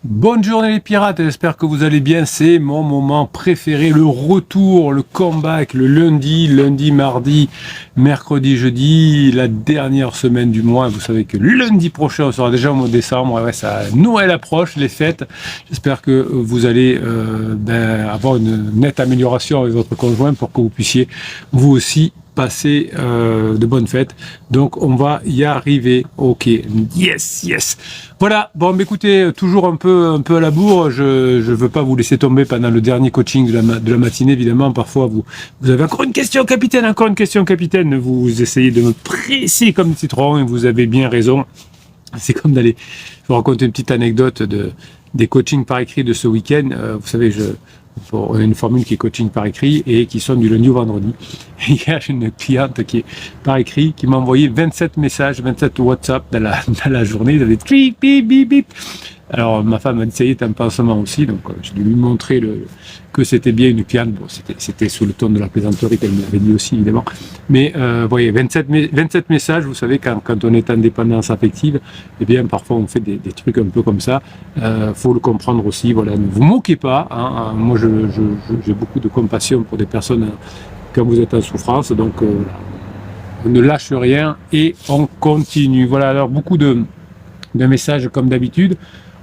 Bonne journée les pirates, j'espère que vous allez bien, c'est mon moment préféré, le retour, le comeback, le lundi, mardi, mercredi, jeudi, la dernière semaine du mois. Vous savez que lundi prochain, on sera déjà au mois de décembre, ouais, ça, Noël approche, les fêtes. J'espère que vous allez avoir une nette amélioration avec votre conjoint pour que vous puissiez vous aussi passer de bonnes fêtes. Donc on va y arriver. Ok, yes. Voilà, bon écoutez, toujours un peu à la bourre, je veux pas vous laisser tomber pendant le dernier coaching de la matinée, évidemment. Parfois vous avez encore une question capitaine, vous essayez de me presser comme citron et vous avez bien raison. C'est comme d'aller, je vous raconte une petite anecdote des coachings par écrit de ce week-end. Vous savez, on a une formule qui est coaching par écrit et qui sonne du lundi au vendredi. Et il y a une cliente qui est par écrit qui m'a envoyé 27 messages, 27 WhatsApp dans la journée. Ils avaient bip, bip, bip, bip. Alors ma femme m'a dit ça y est, t'as un pansement aussi, donc j'ai dû lui montrer que c'était bien une cliente. Bon, c'était sous le ton de la plaisanterie qu'elle m'avait dit aussi évidemment. Mais vous voyez, 27 messages, vous savez, quand on est en dépendance affective, eh bien parfois on fait des trucs un peu comme ça. Faut le comprendre aussi. Voilà, ne vous moquez pas. Hein. Moi, j'ai beaucoup de compassion pour des personnes quand vous êtes en souffrance, donc on ne lâche rien et on continue. Voilà, alors beaucoup de messages comme d'habitude.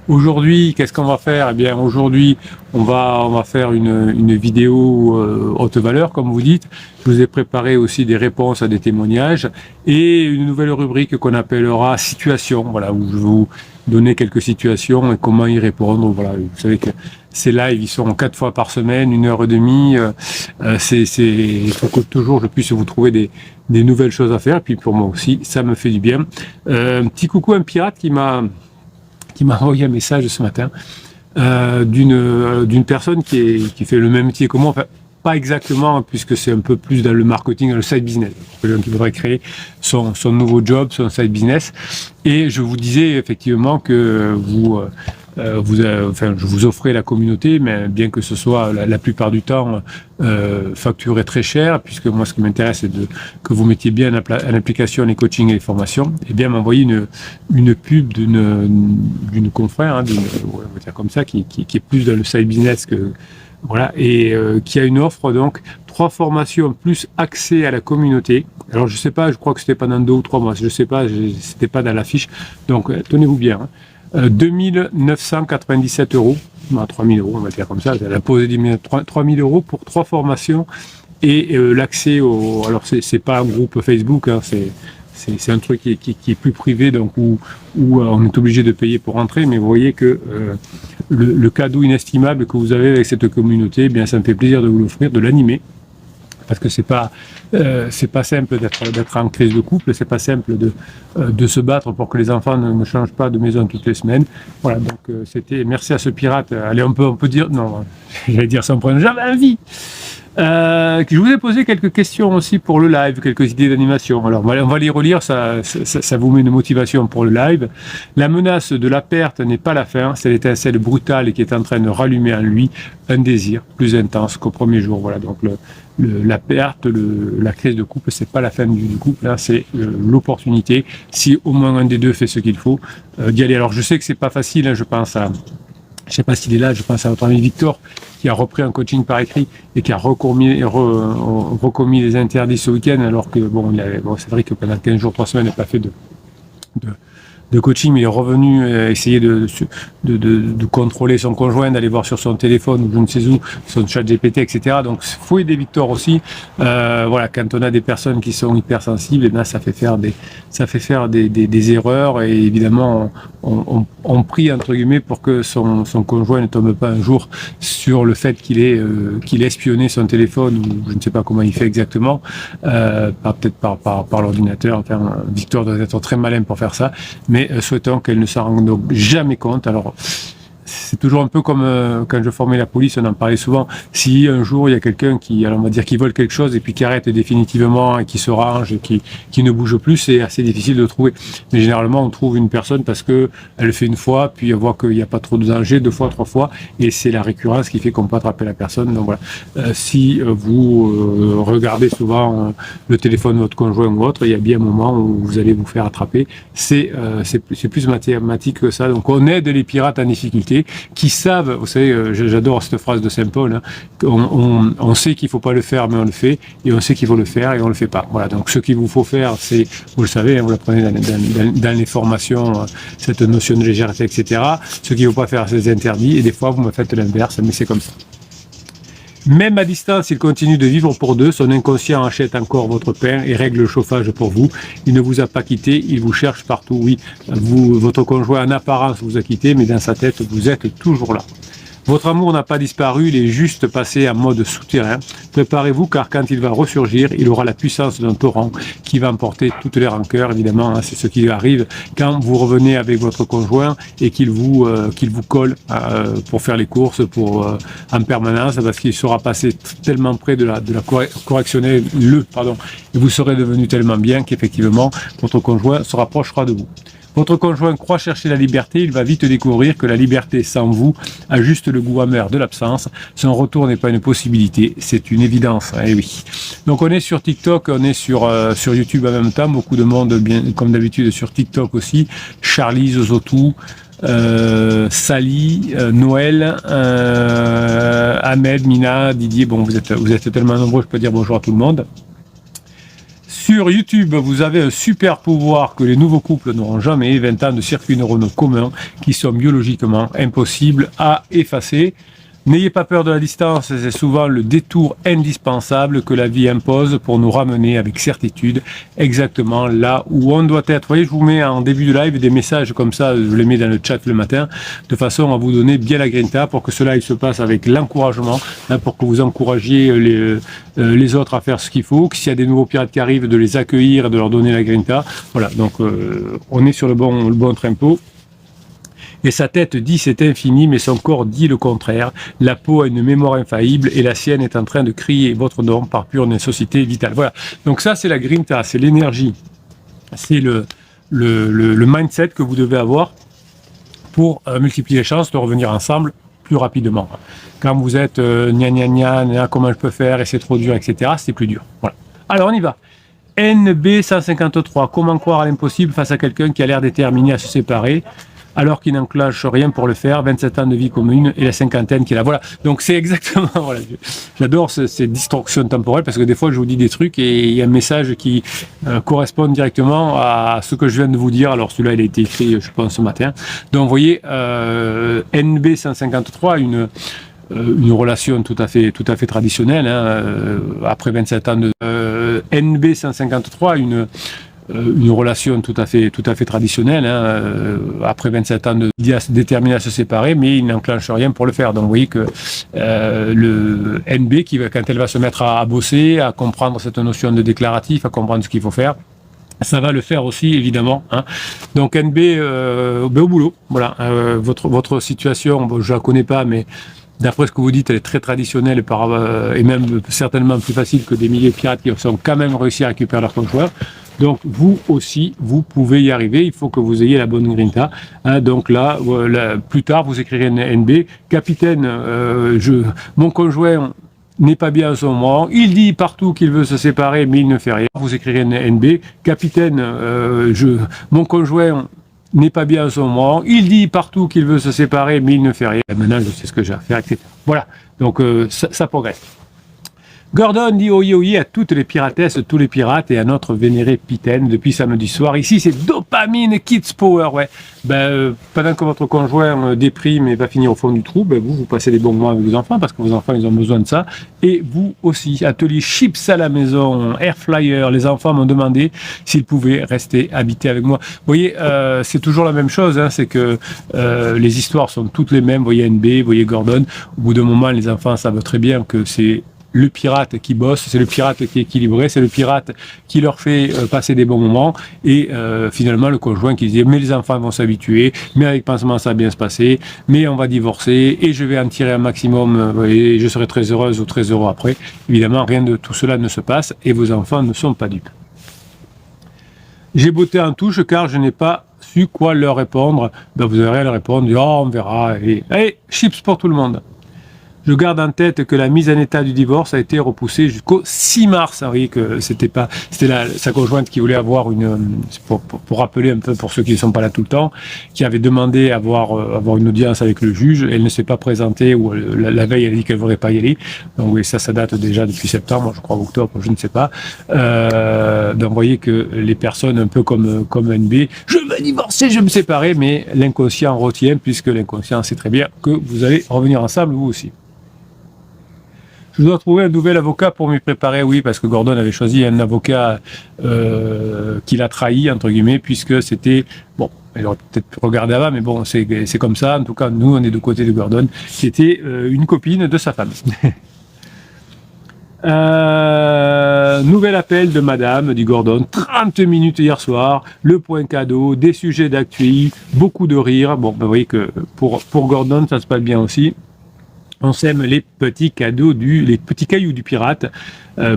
Aujourd'hui, qu'est-ce qu'on va faire? Eh bien, aujourd'hui, on va faire une vidéo haute valeur, comme vous dites. Je vous ai préparé aussi des réponses à des témoignages et une nouvelle rubrique qu'on appellera situation. Voilà, où je vais vous donner quelques situations et comment y répondre. Voilà, vous savez que ces lives, ils sont 4 fois par semaine, 1h30. Il faut que toujours je puisse vous trouver des nouvelles choses à faire. Et puis pour moi aussi, ça me fait du bien. Un petit coucou à un pirate qui m'a envoyé un message ce matin d'une personne qui fait le même métier que moi, enfin pas exactement puisque c'est un peu plus dans le marketing, dans le side business, quelqu'un qui voudrait créer son nouveau job, son side business. Et je vous disais effectivement que je vous offrais la communauté, mais bien que ce soit la plupart du temps facturé très cher, puisque moi ce qui m'intéresse c'est que vous mettiez bien en application les coachings et les formations, et bien m'envoyer une pub d'une confrère, on va dire comme ça, qui est plus dans le side business que voilà, et qui a une offre donc 3 formations plus accès à la communauté. Alors je sais pas, je crois que c'était pendant 2 ou 3 mois, je sais pas, c'était pas dans la fiche, donc tenez-vous bien. 2997 €, 3000 €, on va dire comme ça, elle a posé 3000 € pour 3 formations et l'accès alors c'est pas un groupe Facebook, hein, c'est un truc qui est plus privé, donc où on est obligé de payer pour entrer, mais vous voyez que le cadeau inestimable que vous avez avec cette communauté, eh bien ça me fait plaisir de vous l'offrir, de l'animer. Parce que c'est pas simple d'être en crise de couple, c'est pas simple de se battre pour que les enfants ne changent pas de maison toutes les semaines. Voilà, donc c'était merci à ce pirate. Allez, on peut dire non, j'allais dire sans prendre jamais envie. Je vous ai posé quelques questions aussi pour le live, quelques idées d'animation. Alors on va les relire, ça vous met une motivation pour le live. La menace de la perte n'est pas la fin, c'est l'étincelle brutale qui est en train de rallumer en lui un désir plus intense qu'au premier jour. Voilà, donc la perte, la crise de couple, c'est pas la fin du couple, hein, c'est l'opportunité, si au moins un des deux fait ce qu'il faut, d'y aller. Alors je sais que c'est pas facile, hein, je sais pas s'il est là, je pense à notre ami Victor, qui a repris un coaching par écrit et qui a recommis les interdits ce week-end, alors que c'est vrai que pendant 15 jours, 3 semaines, il n'a pas fait de coaching, mais il est revenu essayer de contrôler son conjoint, d'aller voir sur son téléphone ou je ne sais où, son chat GPT, etc. Donc, il faut aider Victor aussi. Voilà, quand on a des personnes qui sont hypersensibles, et bien, ça fait faire des erreurs et évidemment, on prie, entre guillemets, pour que son conjoint ne tombe pas un jour sur le fait qu'il ait espionné son téléphone ou je ne sais pas comment il fait exactement, peut-être par l'ordinateur. Enfin, Victor doit être très malin pour faire ça, mais souhaitons qu'elle ne s'en rende donc jamais compte. Alors, c'est toujours un peu comme quand je formais la police, on en parlait souvent. Si un jour il y a quelqu'un qui, alors on va dire, qui vole quelque chose et puis qui arrête définitivement et qui se range et qui ne bouge plus, c'est assez difficile de trouver. Mais généralement, on trouve une personne parce que elle le fait une fois, puis on voit qu'il n'y a pas trop de danger, 2 fois, 3 fois, et c'est la récurrence qui fait qu'on peut attraper la personne. Donc voilà. Si vous regardez souvent le téléphone de votre conjoint ou autre, il y a bien un moment où vous allez vous faire attraper. C'est plus mathématique que ça. Donc on aide les pirates en difficulté qui savent, vous savez, j'adore cette phrase de Saint-Paul, hein, on sait qu'il ne faut pas le faire, mais on le fait, et on sait qu'il faut le faire, et on ne le fait pas. Voilà, donc ce qu'il vous faut faire, c'est, vous le savez, hein, vous l'apprenez dans les formations, cette notion de légèreté, etc. Ce qu'il ne faut pas faire, c'est les interdits, et des fois, vous me faites l'inverse, mais c'est comme ça. Même à distance, il continue de vivre pour deux. Son inconscient achète encore votre pain et règle le chauffage pour vous. Il ne vous a pas quitté, il vous cherche partout. Oui, votre conjoint en apparence vous a quitté, mais dans sa tête, vous êtes toujours là. Votre amour n'a pas disparu, il est juste passé en mode souterrain. Préparez-vous car quand il va ressurgir, il aura la puissance d'un torrent qui va emporter toutes les rancœurs. Évidemment, hein, c'est ce qui arrive quand vous revenez avec votre conjoint et qu'il vous colle pour faire les courses en permanence parce qu'il sera passé tellement près de la correctionnelle, et vous serez devenu tellement bien qu'effectivement, votre conjoint se rapprochera de vous. Votre conjoint croit chercher la liberté, il va vite découvrir que la liberté sans vous a juste le goût amer de l'absence. Son retour n'est pas une possibilité, c'est une évidence. Eh oui. Donc on est sur TikTok, on est sur YouTube en même temps, beaucoup de monde, bien comme d'habitude sur TikTok aussi. Charlie, Zozotou, Sally, Noël, Ahmed, Mina, Didier. Bon, vous êtes tellement nombreux, je peux dire bonjour à tout le monde. Sur YouTube, vous avez un super pouvoir que les nouveaux couples n'auront jamais, 20 ans de circuits neuronaux communs qui sont biologiquement impossibles à effacer. N'ayez pas peur de la distance, c'est souvent le détour indispensable que la vie impose pour nous ramener avec certitude exactement là où on doit être. Vous voyez, je vous mets en début de live des messages comme ça, je les mets dans le chat le matin, de façon à vous donner bien la grinta pour que cela il se passe avec l'encouragement, hein, pour que vous encouragiez les autres à faire ce qu'il faut, que s'il y a des nouveaux pirates qui arrivent, de les accueillir et de leur donner la grinta. Voilà, donc on est sur le bon tempo. Et sa tête dit c'est infini, mais son corps dit le contraire. La peau a une mémoire infaillible et la sienne est en train de crier votre nom par pure nécessité vitale. Voilà. Donc ça, c'est la grinta, c'est l'énergie, c'est le mindset que vous devez avoir pour multiplier les chances de revenir ensemble plus rapidement. Quand vous êtes comment je peux faire et c'est trop dur, etc., c'est plus dur. Voilà. Alors on y va. NB153, comment croire à l'impossible face à quelqu'un qui a l'air déterminé à se séparer alors qu'il n'enclenche rien pour le faire, 27 ans de vie commune et la cinquantaine qu'il a. Voilà, donc c'est exactement, voilà, j'adore ces distorsions temporelles parce que des fois je vous dis des trucs et il y a un message qui correspond directement à ce que je viens de vous dire. Alors celui-là il a été écrit je pense ce matin. Donc vous voyez, NB153, une relation tout à fait traditionnelle, hein, après 27 ans de NB153, une relation tout à fait traditionnelle, hein, après 27 ans de déterminé à se séparer, mais il n'enclenche rien pour le faire. Donc vous voyez que le NB, quand elle va se mettre à bosser, à comprendre cette notion de déclaratif, à comprendre ce qu'il faut faire, ça va le faire aussi, évidemment. Hein. Donc NB, au boulot. Voilà, votre situation, bon, je la connais pas, mais d'après ce que vous dites, elle est très traditionnelle et même certainement plus facile que des milliers de pirates qui ont quand même réussi à récupérer leur conjoint. Donc vous aussi, vous pouvez y arriver. Il faut que vous ayez la bonne grinta. Hein, donc là, plus tard, vous écrirez un NB. Capitaine, mon conjoint n'est pas bien en ce moment. Il dit partout qu'il veut se séparer, mais il ne fait rien. Vous écrirez un NB. Capitaine, mon conjoint n'est pas bien en ce moment. Il dit partout qu'il veut se séparer, mais il ne fait rien. Et maintenant, je sais ce que j'ai à faire, etc. Voilà. Donc ça progresse. Gordon dit oui à toutes les piratesses, tous les pirates et à notre vénéré Pitaine depuis samedi soir. Ici, c'est Dopamine Kids Power. Ouais. Pendant que votre conjoint déprime et va finir au fond du trou, vous passez des bons moments avec vos enfants parce que vos enfants, ils ont besoin de ça. Et vous aussi, atelier chips à la maison, air flyer. Les enfants m'ont demandé s'ils pouvaient rester habités avec moi. Vous voyez, c'est toujours la même chose. Hein, c'est que les histoires sont toutes les mêmes. Vous voyez NB, vous voyez Gordon. Au bout d'un moment, les enfants savent très bien que c'est le pirate qui bosse, c'est le pirate qui est équilibré, c'est le pirate qui leur fait passer des bons moments, et finalement le conjoint qui dit mais les enfants vont s'habituer, mais avec pansement ça va bien se passer, mais on va divorcer et je vais en tirer un maximum et je serai très heureuse ou très heureux après. Évidemment, rien de tout cela ne se passe et vos enfants ne sont pas dupes. J'ai botté en touche car je n'ai pas su quoi leur répondre. Ben, vous avez rien à leur répondre, oh, on verra. Et allez, chips pour tout le monde. Je garde en tête que la mise en état du divorce a été repoussée jusqu'au 6 mars. Vous voyez que c'était sa conjointe qui voulait avoir pour rappeler un peu pour ceux qui ne sont pas là tout le temps, qui avait demandé avoir une audience avec le juge. Elle ne s'est pas présentée, ou la veille elle a dit qu'elle ne voudrait pas y aller. Donc oui, ça date déjà depuis septembre, je crois octobre, je ne sais pas. Donc vous voyez que les personnes un peu comme NB, je veux divorcer, je veux me séparer, mais l'inconscient retient, puisque l'inconscient sait très bien que vous allez revenir ensemble vous aussi. Je dois trouver un nouvel avocat pour m'y préparer, oui, parce que Gordon avait choisi un avocat qui l'a trahi, entre guillemets, puisque c'était, bon, il aurait peut-être pu regarder avant, mais bon, c'est comme ça. En tout cas, nous, on est du côté de Gordon, qui était une copine de sa femme. Nouvel appel de madame, dit Gordon, 30 minutes hier soir, le point cadeau, des sujets d'actu, beaucoup de rire. Bon, ben, vous voyez que pour Gordon, ça se passe bien aussi. On sème les petits cadeaux les petits cailloux du pirate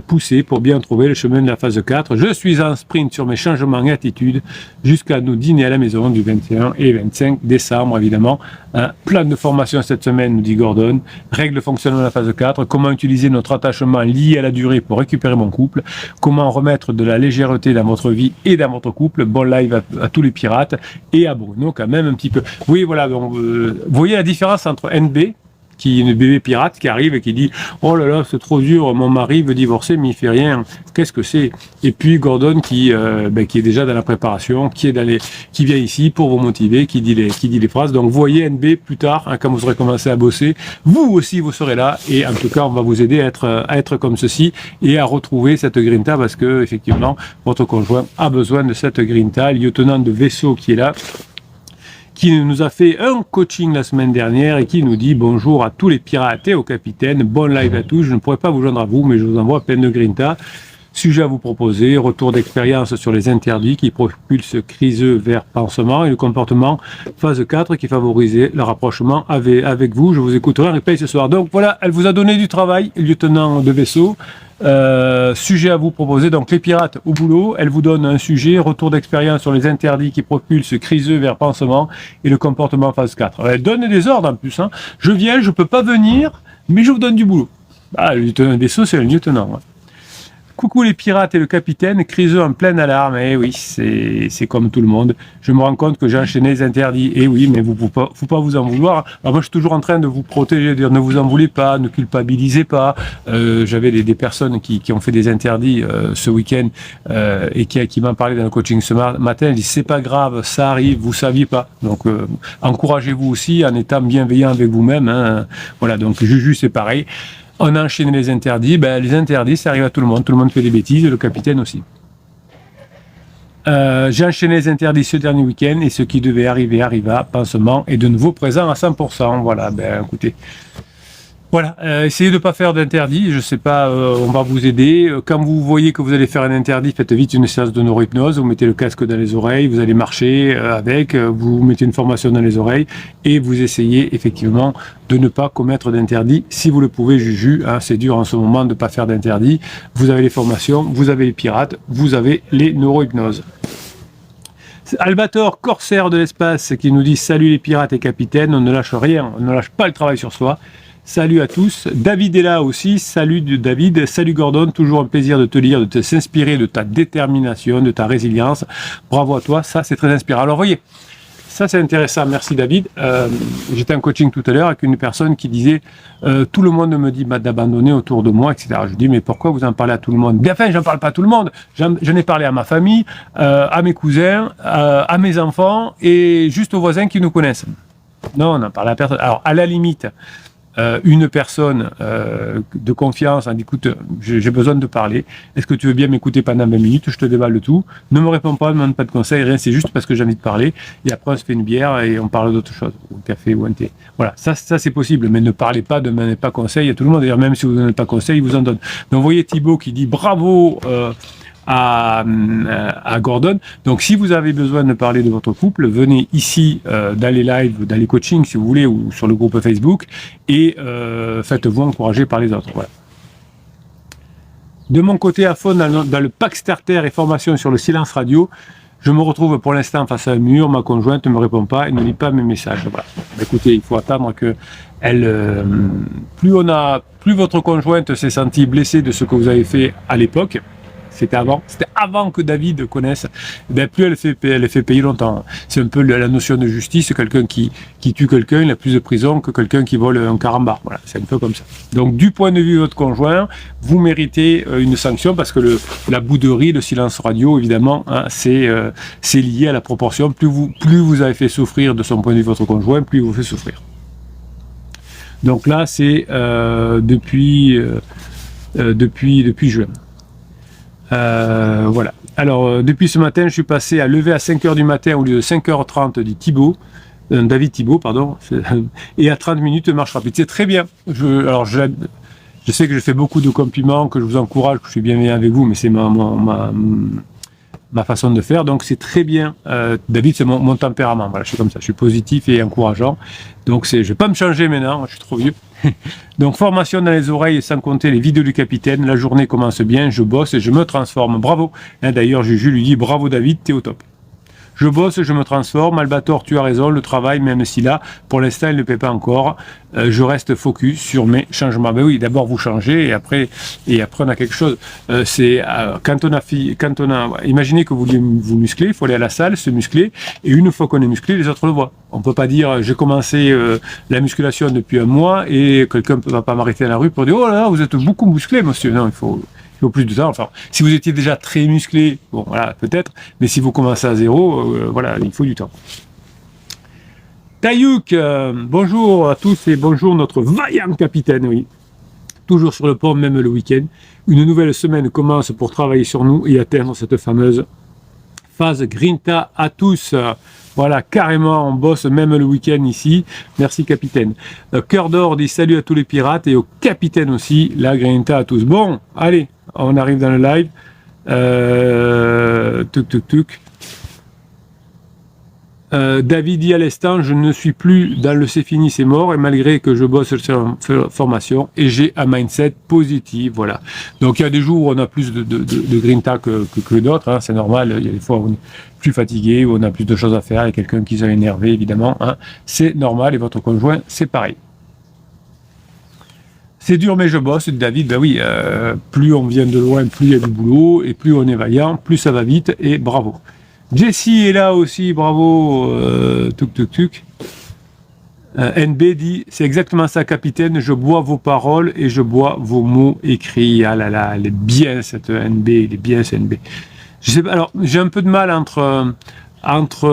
poussés pour bien trouver le chemin de la phase 4. Je suis en sprint sur mes changements et attitudes jusqu'à nos dîners à la maison du 21 et 25 décembre, évidemment. Plan de formation cette semaine, nous dit Gordon. Règles de fonctionnement de la phase 4. Comment utiliser notre attachement lié à la durée pour récupérer mon couple. Comment remettre de la légèreté dans votre vie et dans votre couple. Bon live à tous les pirates et à Bruno quand même un petit peu. Oui, voilà, donc, vous voyez la différence entre NB, qui est une bébé pirate qui arrive et qui dit « Oh là là, c'est trop dur, mon mari veut divorcer, mais il fait rien. Qu'est-ce que c'est ?» Et puis Gordon qui est déjà dans la préparation, qui vient ici pour vous motiver, qui dit les phrases. Donc vous voyez NB plus tard, quand vous aurez commencé à bosser, vous aussi vous serez là, et en tout cas on va vous aider à être comme ceci et à retrouver cette grinta, parce que effectivement votre conjoint a besoin de cette grinta. Lieutenant de vaisseau qui est là, qui nous a fait un coaching la semaine dernière et qui nous dit bonjour à tous les pirates et au capitaine, bon live à tous, je ne pourrais pas vous joindre à vous, mais je vous envoie plein de grinta. Sujet à vous proposer, retour d'expérience sur les interdits qui propulsent criseux vers pansement et le comportement phase 4 qui favorisait le rapprochement avec vous. Je vous écouterai en replay ce soir. Donc voilà, elle vous a donné du travail, lieutenant de vaisseau. Sujet à vous proposer, donc les pirates au boulot. Elle vous donne un sujet, retour d'expérience sur les interdits qui propulsent criseux vers pansement et le comportement phase 4. Elle donne des ordres en plus. Je viens, je peux pas venir, mais je vous donne du boulot. Le lieutenant de vaisseau, c'est le lieutenant. Ouais. Coucou les pirates et le capitaine, criseux en pleine alarme. Eh oui, c'est comme tout le monde. Je me rends compte que j'ai enchaîné les interdits. Eh oui, mais faut pas vous en vouloir. Alors moi, je suis toujours en train de vous protéger, dire ne vous en voulez pas, ne culpabilisez pas. J'avais des personnes qui ont fait des interdits ce week-end et qui m'en parlaient dans le coaching ce matin. Elles disent c'est pas grave, ça arrive, vous saviez pas. Donc encouragez-vous aussi en étant bienveillant avec vous-même. Voilà, donc Juju c'est pareil. On a enchaîné les interdits. Les interdits, ça arrive à tout le monde. Tout le monde fait des bêtises, le capitaine aussi. J'ai enchaîné les interdits ce dernier week-end et ce qui devait arriver arriva. Pansement est de nouveau présent à 100%. Voilà, écoutez. Voilà, essayez de ne pas faire d'interdit, je sais pas, on va vous aider. Quand vous voyez que vous allez faire un interdit, faites vite une séance de neurohypnose, vous mettez le casque dans les oreilles, vous allez marcher avec, vous mettez une formation dans les oreilles et vous essayez effectivement de ne pas commettre d'interdit si vous le pouvez, Juju. C'est dur en ce moment de ne pas faire d'interdit. Vous avez les formations, vous avez les pirates, vous avez les neurohypnoses. Albator, corsaire de l'espace, qui nous dit « Salut les pirates et capitaines, on ne lâche rien, on ne lâche pas le travail sur soi ». Salut à tous. David est là aussi. Salut David. Salut Gordon. Toujours un plaisir de te lire, de te s'inspirer de ta détermination, de ta résilience. Bravo à toi. Ça, c'est très inspirant. Alors, voyez, ça, c'est intéressant. Merci David. J'étais en coaching tout à l'heure avec une personne qui disait tout le monde me dit d'abandonner autour de moi, etc. Je dis mais pourquoi vous en parlez à tout le monde? Bien, enfin, j'en parle pas à tout le monde. J'en ai parlé à ma famille, à mes cousins, à mes enfants et juste aux voisins qui nous connaissent. Non, on n'en parle à personne. Alors, à la limite, une personne de confiance en dit écoute, j'ai besoin de parler, est-ce que tu veux bien m'écouter pendant 20 minutes, je te déballe tout, ne me réponds pas, ne me demande pas de conseils, rien, c'est juste parce que j'ai envie de parler, et après on se fait une bière et on parle d'autre chose, ou un café ou un thé. Voilà, ça c'est possible, mais ne parlez pas, ne demandez pas conseil à tout le monde, d'ailleurs même si vous ne donnez pas conseil, il vous en donne. Donc vous voyez Thibaut qui dit bravo à Gordon. Donc si vous avez besoin de parler de votre couple, venez ici dans les lives, dans les coachings si vous voulez, ou sur le groupe Facebook, et faites-vous encourager par les autres. Voilà. De mon côté, à fond dans le pack starter et formation sur le silence radio, je me retrouve pour l'instant face à un mur, ma conjointe ne me répond pas et ne lit pas mes messages. Voilà. Écoutez, il faut attendre que plus votre conjointe s'est sentie blessée de ce que vous avez fait à l'époque, c'était avant que David connaisse, plus elle fait payer longtemps. C'est un peu la notion de justice, quelqu'un qui tue quelqu'un, il a plus de prison que quelqu'un qui vole un carambar. Voilà, c'est un peu comme ça. Donc du point de vue de votre conjoint, vous méritez une sanction parce que la bouderie, le silence radio, évidemment, hein, c'est lié à la proportion. Plus vous avez fait souffrir de son point de vue votre conjoint, plus il vous fait souffrir. Donc là, c'est depuis juin. Voilà. Alors, depuis ce matin, je suis passé à lever à 5h du matin au lieu de 5h30 du David Thibault, pardon, et à 30 minutes de marche rapide. C'est très bien. Je sais que je fais beaucoup de compliments, que je vous encourage, que je suis bienveillant avec vous, mais c'est ma façon de faire. Donc, c'est très bien. David, c'est mon tempérament. Voilà, je suis comme ça. Je suis positif et encourageant. Donc, je vais pas me changer maintenant. Je suis trop vieux. Donc formation dans les oreilles sans compter les vidéos du capitaine, la journée commence bien, je bosse et je me transforme, bravo. D'ailleurs Juju lui dit bravo David, t'es au top. Je bosse, je me transforme, Albator tu as raison, le travail même si là pour l'instant il ne paie pas encore, je reste focus sur mes changements. Ben oui, d'abord vous changez et après on a quelque chose. Quand on a imaginez que vous voulez vous muscler, il faut aller à la salle, se muscler, et une fois qu'on est musclé, les autres le voient. On peut pas dire j'ai commencé la musculation depuis un mois et quelqu'un ne va pas m'arrêter dans la rue pour dire oh là là vous êtes beaucoup musclé monsieur. Non, il faut plus de temps. Enfin, si vous étiez déjà très musclé, bon voilà, peut-être, mais si vous commencez à zéro, voilà, il faut du temps. Taïouk, bonjour à tous et bonjour notre vaillant capitaine, oui. Toujours sur le pont, même le week-end. Une nouvelle semaine commence pour travailler sur nous et atteindre cette fameuse phase Grinta à tous. Voilà, carrément, on bosse même le week-end ici. Merci, capitaine. Cœur d'or dit salut à tous les pirates et au capitaine aussi. La Grinta à tous. Bon, allez, on arrive dans le live. Tuc. David dit à l'instant, je ne suis plus dans le c'est fini, c'est mort, et malgré que je bosse sur formation, et j'ai un mindset positif, voilà. Donc il y a des jours où on a plus de grinta que d'autres, hein, c'est normal, il y a des fois où on est plus fatigué, où on a plus de choses à faire, il y a quelqu'un qui s'est énervé, évidemment, hein, c'est normal, et votre conjoint, c'est pareil. C'est dur, mais je bosse, David, ben oui, plus on vient de loin, plus il y a du boulot, et plus on est vaillant, plus ça va vite, et bravo. Jessie est là aussi, bravo, NB dit, c'est exactement ça, capitaine, je bois vos paroles et je bois vos mots écrits. Ah là là, elle est bien cette NB, elle est bien cette NB. Je sais pas, alors, j'ai un peu de mal entre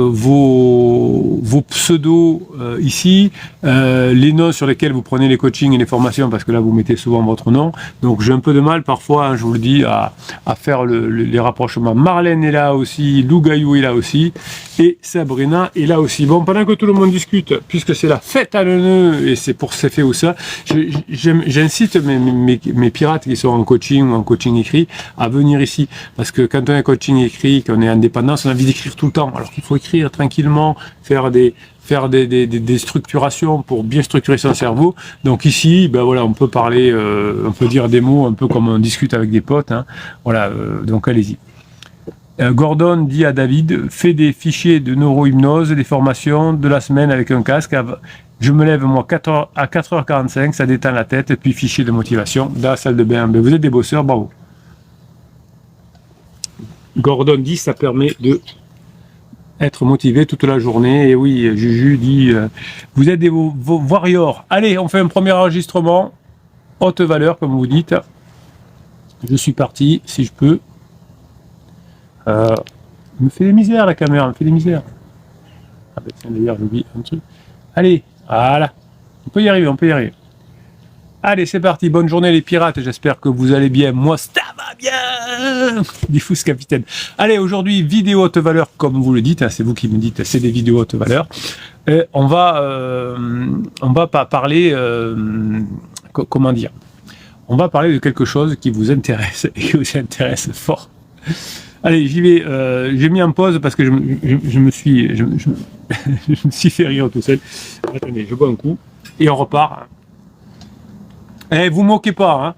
vos pseudos ici, les noms sur lesquels vous prenez les coachings et les formations, parce que là vous mettez souvent votre nom, donc j'ai un peu de mal parfois, hein, je vous le dis, à faire les rapprochements. Marlène est là aussi, Lou Gaillou est là aussi, et Sabrina est là aussi. Bon, pendant que tout le monde discute, puisque c'est la fête à Neuneu, et c'est pour ces faits ou ça, j'incite mes pirates qui sont en coaching ou en coaching écrit à venir ici, parce que quand on est coaching écrit, qu'on est indépendant, on a envie d'écrire tout le temps, alors qu'il faut écrire tranquillement, faire des structurations pour bien structurer son cerveau. Donc ici, ben voilà, on peut parler, on peut dire des mots un peu comme on discute avec des potes, hein. Voilà, donc allez-y. Gordon dit à David, fais des fichiers de neuro-hypnose, des formations de la semaine avec un casque. Je me lève moi à 4h45, ça détend la tête, puis fichier de motivation dans la salle de bain. Ben, vous êtes des bosseurs, bravo. Gordon dit, ça permet de être motivé toute la journée. Et oui, Juju dit, vous êtes des warriors. Allez, on fait un premier enregistrement, haute valeur, comme vous dites. Je suis parti, si je peux. Me fait des misères, la caméra, me fait des misères. Ah ben tiens, d'ailleurs, j'oublie un truc. Allez, voilà. On peut y arriver, on peut y arriver. Allez, c'est parti. Bonne journée les pirates. J'espère que vous allez bien. Moi, ça va bien. Diffuse capitaine. Allez, aujourd'hui, vidéo haute valeur, comme vous le dites. Hein, c'est vous qui me dites, c'est des vidéos haute valeur. On va pas parler, comment dire. On va parler de quelque chose qui vous intéresse et qui vous intéresse fort. Allez, j'y vais. J'ai mis en pause parce que je me suis fait rire tout seul. Attendez, je bois un coup et on repart. Eh, vous moquez pas,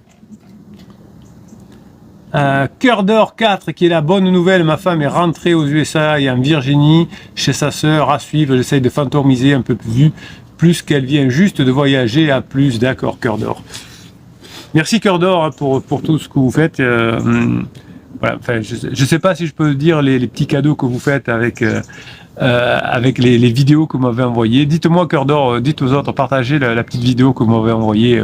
hein. Cœur d'or 4, qui est la bonne nouvelle. Ma femme est rentrée aux USA et en Virginie, chez sa sœur, à suivre. J'essaye de fantomiser un peu plus qu'elle vient juste de voyager à plus. D'accord, Cœur d'or. Merci Cœur d'or, hein, pour tout ce que vous faites. Voilà, enfin, je sais pas si je peux dire les petits cadeaux que vous faites avec les vidéos que vous m'avez envoyées. Dites-moi Cœur d'or, dites aux autres, partagez la petite vidéo que vous m'avez envoyée.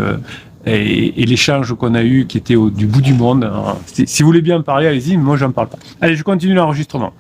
Et l'échange qu'on a eu qui était du bout du monde. Alors, si vous voulez bien en parler, allez-y, mais moi j'en parle pas. Allez, je continue l'enregistrement.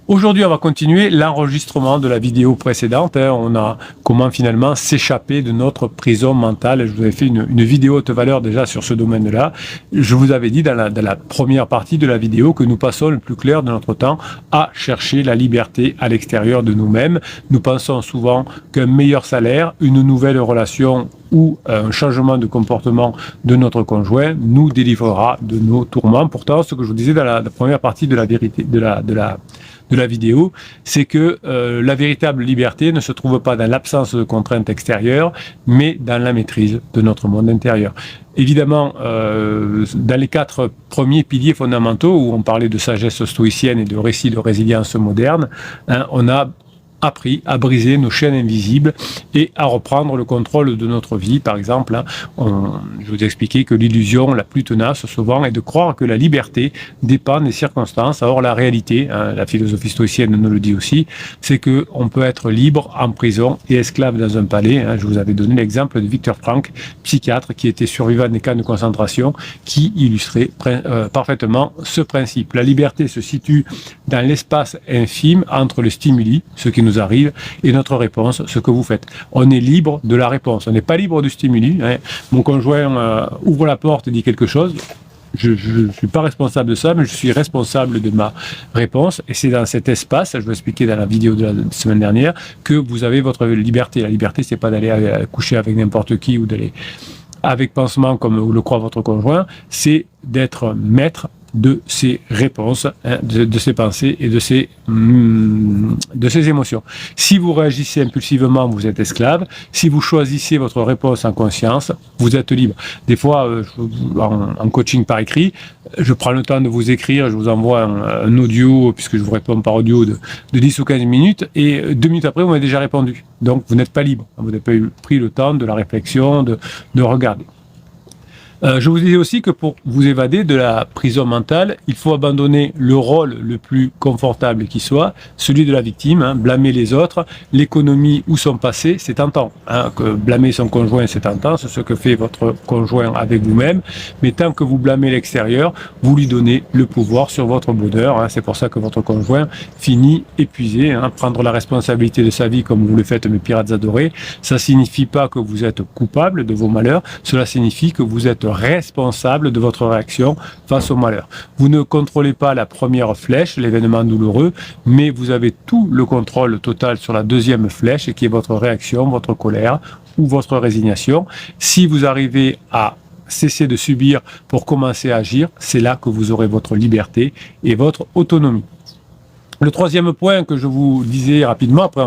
Aujourd'hui, on va continuer l'enregistrement de la vidéo précédente. On a comment finalement s'échapper de notre prison mentale. Je vous avais fait une vidéo haute valeur déjà sur ce domaine-là. Je vous avais dit dans la première partie de la vidéo que nous passons le plus clair de notre temps à chercher la liberté à l'extérieur de nous-mêmes. Nous pensons souvent qu'un meilleur salaire, une nouvelle relation ou un changement de comportement de notre conjoint nous délivrera de nos tourments. Pourtant, ce que je vous disais dans la première partie de la vérité, de la vidéo, c'est que la véritable liberté ne se trouve pas dans l'absence de contraintes extérieures, mais dans la maîtrise de notre monde intérieur. Évidemment, dans les 4 premiers piliers fondamentaux, où on parlait de sagesse stoïcienne et de récit de résilience moderne, hein, on a appris à briser nos chaînes invisibles et à reprendre le contrôle de notre vie. Par exemple, hein, je vous ai expliqué que l'illusion la plus tenace souvent est de croire que la liberté dépend des circonstances. Or, la réalité, hein, la philosophie stoïcienne nous le dit aussi, c'est qu'on peut être libre en prison et esclave dans un palais. Hein. Je vous avais donné l'exemple de Viktor Frankl, psychiatre qui était survivant des camps de concentration, qui illustrait parfaitement ce principe. La liberté se situe dans l'espace infime entre le stimuli, ce qui nous arrive, et notre réponse, ce que vous faites. On est libre de la réponse. On n'est pas libre du stimuli. Hein. Mon conjoint ouvre la porte et dit quelque chose. Je ne suis pas responsable de ça, mais je suis responsable de ma réponse. Et c'est dans cet espace, je vous expliqué dans la vidéo de la semaine dernière, que vous avez votre liberté. La liberté, c'est pas d'aller coucher avec n'importe qui ou d'aller avec pansement comme le croit votre conjoint. C'est d'être maître de ses réponses, hein, de ses pensées et de ses émotions. Si vous réagissez impulsivement, vous êtes esclave. Si vous choisissez votre réponse en conscience, vous êtes libre. Des fois, en coaching par écrit, je prends le temps de vous écrire, je vous envoie un audio, puisque je vous réponds par audio de 10 ou 15 minutes, et 2 minutes après, vous m'avez déjà répondu. Donc, vous n'êtes pas libre. Vous n'avez pas pris le temps de la réflexion, de regarder. Je vous disais aussi que pour vous évader de la prison mentale, il faut abandonner le rôle le plus confortable qui soit, celui de la victime, hein, blâmer les autres, l'économie ou son passé, c'est tentant. Hein, que blâmer son conjoint, c'est tentant, c'est ce que fait votre conjoint avec vous-même, mais tant que vous blâmez l'extérieur, vous lui donnez le pouvoir sur votre bonheur. Hein, c'est pour ça que votre conjoint finit épuisé. Hein, prendre la responsabilité de sa vie comme vous le faites, mes pirates adorés, ça signifie pas que vous êtes coupable de vos malheurs, cela signifie que vous êtes responsable de votre réaction face au malheur. Vous ne contrôlez pas la première flèche, l'événement douloureux, mais vous avez tout le contrôle total sur la deuxième flèche qui est votre réaction, votre colère ou votre résignation. Si vous arrivez à cesser de subir pour commencer à agir, c'est là que vous aurez votre liberté et votre autonomie. Le troisième point que je vous disais rapidement, après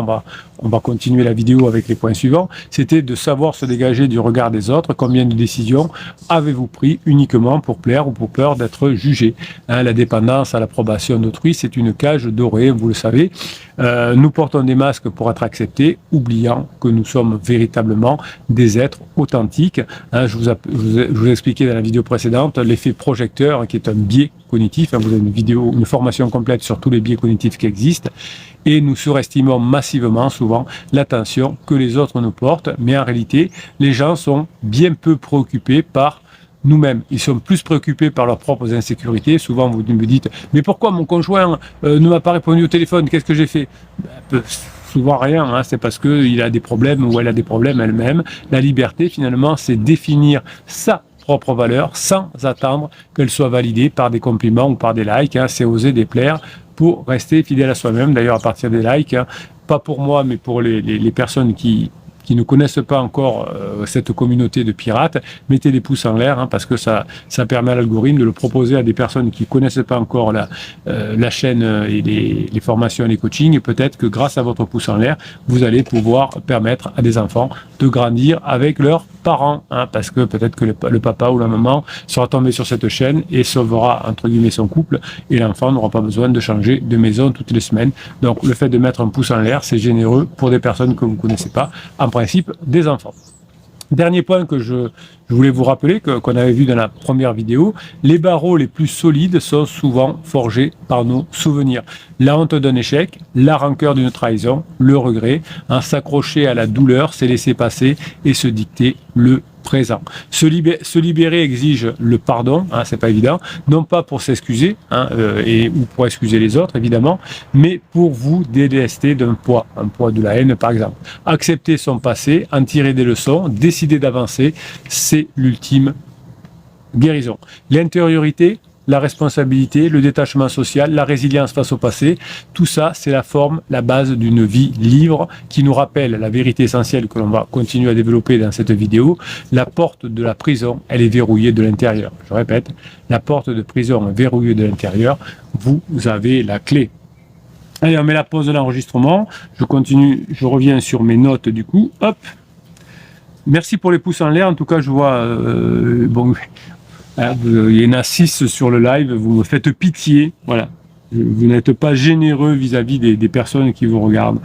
on va continuer la vidéo avec les points suivants, c'était de savoir se dégager du regard des autres. Combien de décisions avez-vous pris uniquement pour plaire ou pour peur d'être jugé? Hein, la dépendance à l'approbation d'autrui, c'est une cage dorée, vous le savez. Nous portons des masques pour être acceptés, oubliant que nous sommes véritablement des êtres authentiques. Hein, je vous ai expliqué dans la vidéo précédente l'effet projecteur, hein, qui est un biais cognitif. Hein, vous avez une formation complète sur tous les biais cognitifs qui existent. Et nous surestimons massivement, souvent, l'attention que les autres nous portent. Mais en réalité, les gens sont bien peu préoccupés par nous-mêmes. Ils sont plus préoccupés par leurs propres insécurités. Souvent, vous me dites, mais pourquoi mon conjoint ne m'a pas répondu au téléphone? Qu'est-ce que j'ai fait? souvent rien, hein, c'est parce qu'il a des problèmes ou elle a des problèmes elle-même. La liberté, finalement, c'est définir sa propre valeur sans attendre qu'elle soit validée par des compliments ou par des likes, hein, c'est oser déplaire pour rester fidèle à soi-même. D'ailleurs, à partir des likes, hein, pas pour moi, mais pour les personnes qui ne connaissent pas encore cette communauté de pirates, mettez les pouces en l'air, hein, parce que ça permet à l'algorithme de le proposer à des personnes qui ne connaissent pas encore la chaîne et les formations et les coachings, et peut-être que grâce à votre pouce en l'air, vous allez pouvoir permettre à des enfants de grandir avec leurs parents, hein, parce que peut-être que le papa ou la maman sera tombé sur cette chaîne et sauvera entre guillemets son couple, et l'enfant n'aura pas besoin de changer de maison toutes les semaines. Donc le fait de mettre un pouce en l'air, c'est généreux pour des personnes que vous ne connaissez pas, en principe des enfants. Dernier point que je voulais vous rappeler, qu'on avait vu dans la première vidéo, les barreaux les plus solides sont souvent forgés par nos souvenirs. La honte d'un échec, la rancœur d'une trahison, le regret, s'accrocher à la douleur, c'est laisser passer et se dicter le présent. Se libérer exige le pardon, hein, c'est pas évident, non pas pour s'excuser ou pour excuser les autres évidemment, mais pour vous délester d'un poids, un poids de la haine par exemple. Accepter son passé, en tirer des leçons, décider d'avancer, c'est l'ultime guérison. L'intériorité, la responsabilité, le détachement social, la résilience face au passé, tout ça, c'est la forme, la base d'une vie libre qui nous rappelle la vérité essentielle que l'on va continuer à développer dans cette vidéo. La porte de la prison, elle est verrouillée de l'intérieur. Je répète, la porte de prison est verrouillée de l'intérieur. Vous avez la clé. Allez, on met la pause de l'enregistrement. Je continue, je reviens sur mes notes du coup. Hop. Merci pour les pouces en l'air. En tout cas, je vois... il y en a 6 sur le live, vous me faites pitié, voilà. Vous n'êtes pas généreux vis-à-vis des personnes qui vous regardent.